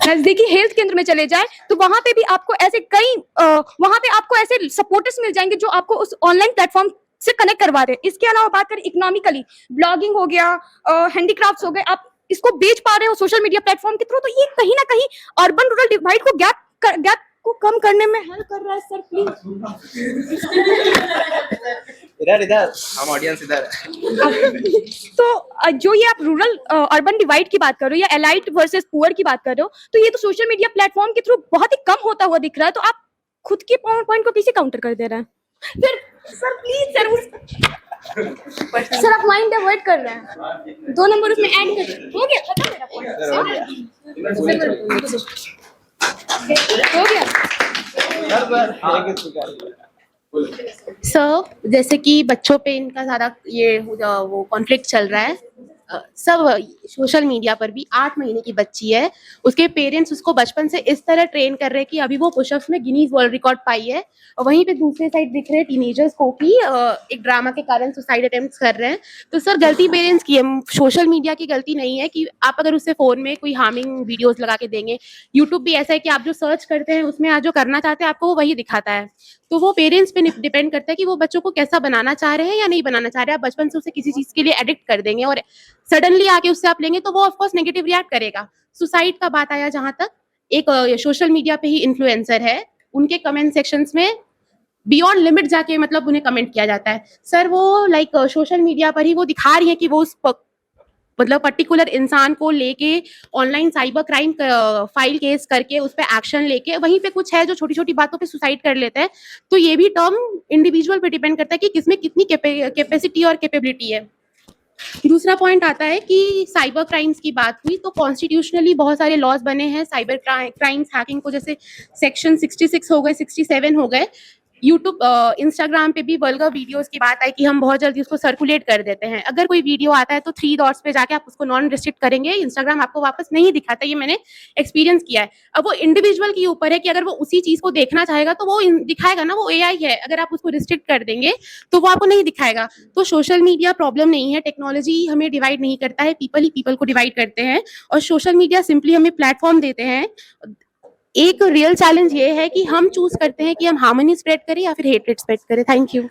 नजदीकी हेल्थ केंद्र में चले जाए तो वहां पे भी आपको ऐसे कई वहां पे आपको ऐसे सपोर्टर्स मिल जाएंगे जो आपको उस ऑनलाइन प्लेटफॉर्म से कनेक्ट करवा दे। इसके अलावा बात करें इकोनॉमिकली, ब्लॉगिंग हो गया, हैंडीक्राफ्ट्स हो गए, आप इसको बेच पा रहे हो सोशल मीडिया प्लेटफॉर्म के थ्रू, तो ये कहीं ना कहीं अर्बन रूरल डिवाइड को गैप को कम करने में हेल्प कर रहा है। सर प्लीज इधर हम ऑडियंस इधर है। तो जो ये आप रूरल अर्बन डिवाइड की बात कर रहे हो या एलाइट वर्सेस पुअर की बात कर रहे हो, तो ये तो सोशल मीडिया प्लेटफॉर्म के थ्रू बहुत ही कम होता हुआ दिख रहा है, तो आप खुद के पॉइंट को कैसे काउंटर कर दे रहे हैं? फिर सर प्लीज सर आप माइंड डाइवर्ट कर रहे हैं, 2 नंबर उसमें ऐड कर, हो गया खत्म मेरा पॉइंट, हो गया। सर जैसे कि बच्चों पे इनका ज़्यादा ये वो कॉन्फ्लिक्ट चल रहा है, सब सोशल मीडिया पर भी 8 महीने की बच्ची है, उसके पेरेंट्स उसको बचपन से इस तरह ट्रेन कर रहे हैं कि अभी वो पुशअप्स में गिनीज वर्ल्ड रिकॉर्ड पाई है, और वहीं पे दूसरे साइड दिख रहे हैं टीनेजर्स को कि एक ड्रामा के कारण सुसाइड अटेम्प्ट्स कर रहे हैं। तो सर गलती पेरेंट्स की है, सोशल मीडिया की गलती नहीं है कि आप अगर उससे फ़ोन में कोई हार्मिंग वीडियोज़ लगा के देंगे। यूट्यूब भी ऐसा है कि आप जो सर्च करते हैं उसमें आप जो करना चाहते हैं आपको वो वही दिखाता है, तो वो पेरेंट्स पे डिपेंड करता है कि वो बच्चों को कैसा बनाना चाह रहे हैं या नहीं बनाना चाह रहे हैं। आप बचपन से उसे किसी चीज़ के लिए एडिक्ट कर देंगे और सडनली आके उससे आप लेंगे तो वो ऑफकोर्स नेगेटिव रिएक्ट करेगा। सुसाइड का बात आया जहां तक, एक सोशल मीडिया पे ही इन्फ्लुएंसर है, उनके कमेंट सेक्शंस में बियॉन्ड लिमिट जाके मतलब उन्हें कमेंट किया जाता है। सर वो लाइक सोशल मीडिया पर ही वो दिखा रही है कि वो उस मतलब पर्टिकुलर इंसान को लेके online cyber crime file case करके उस पर एक्शन लेके, वहीं पे कुछ है जो छोटी छोटी बातों पे सुसाइड कर लेते हैं। तो ये भी टर्म इंडिविजुअल पे डिपेंड करता है कि किसमें कितनी कैपेसिटी और कैपेबिलिटी है। दूसरा पॉइंट आता है कि साइबर क्राइम्स की बात हुई तो कॉन्स्टिट्यूशनली बहुत सारे लॉज बने हैं साइबर क्राइम्स हैकिंग को, जैसे सेक्शन 66 हो गए, 67 हो गए। यूट्यूब इंस्टाग्राम पे भी वल्गर वीडियोस की बात आई कि हम बहुत जल्दी उसको सर्कुलेट कर देते हैं। अगर कोई वीडियो आता है तो 3 डॉट्स पे जाके आप उसको नॉन रिस्ट्रिक्ट करेंगे, इंस्टाग्राम आपको वापस नहीं दिखाता, ये मैंने एक्सपीरियंस किया है। अब वो इंडिविजुअल के ऊपर है कि अगर वो उसी चीज को देखना चाहेगा तो वो दिखाएगा ना, वो एआई है, अगर आप उसको रिस्ट्रिक्ट कर देंगे तो वो आपको नहीं दिखाएगा। तो सोशल मीडिया प्रॉब्लम नहीं है, टेक्नोलॉजी हमें डिवाइड नहीं करता है, पीपल ही पीपल को डिवाइड करते हैं, और सोशल मीडिया सिंपली हमें प्लेटफॉर्म देते हैं। एक रियल चैलेंज ये है कि हम चूज करते हैं कि हम हार्मनी स्प्रेड करें या फिर हेट्रेड स्प्रेड करें। Thank you.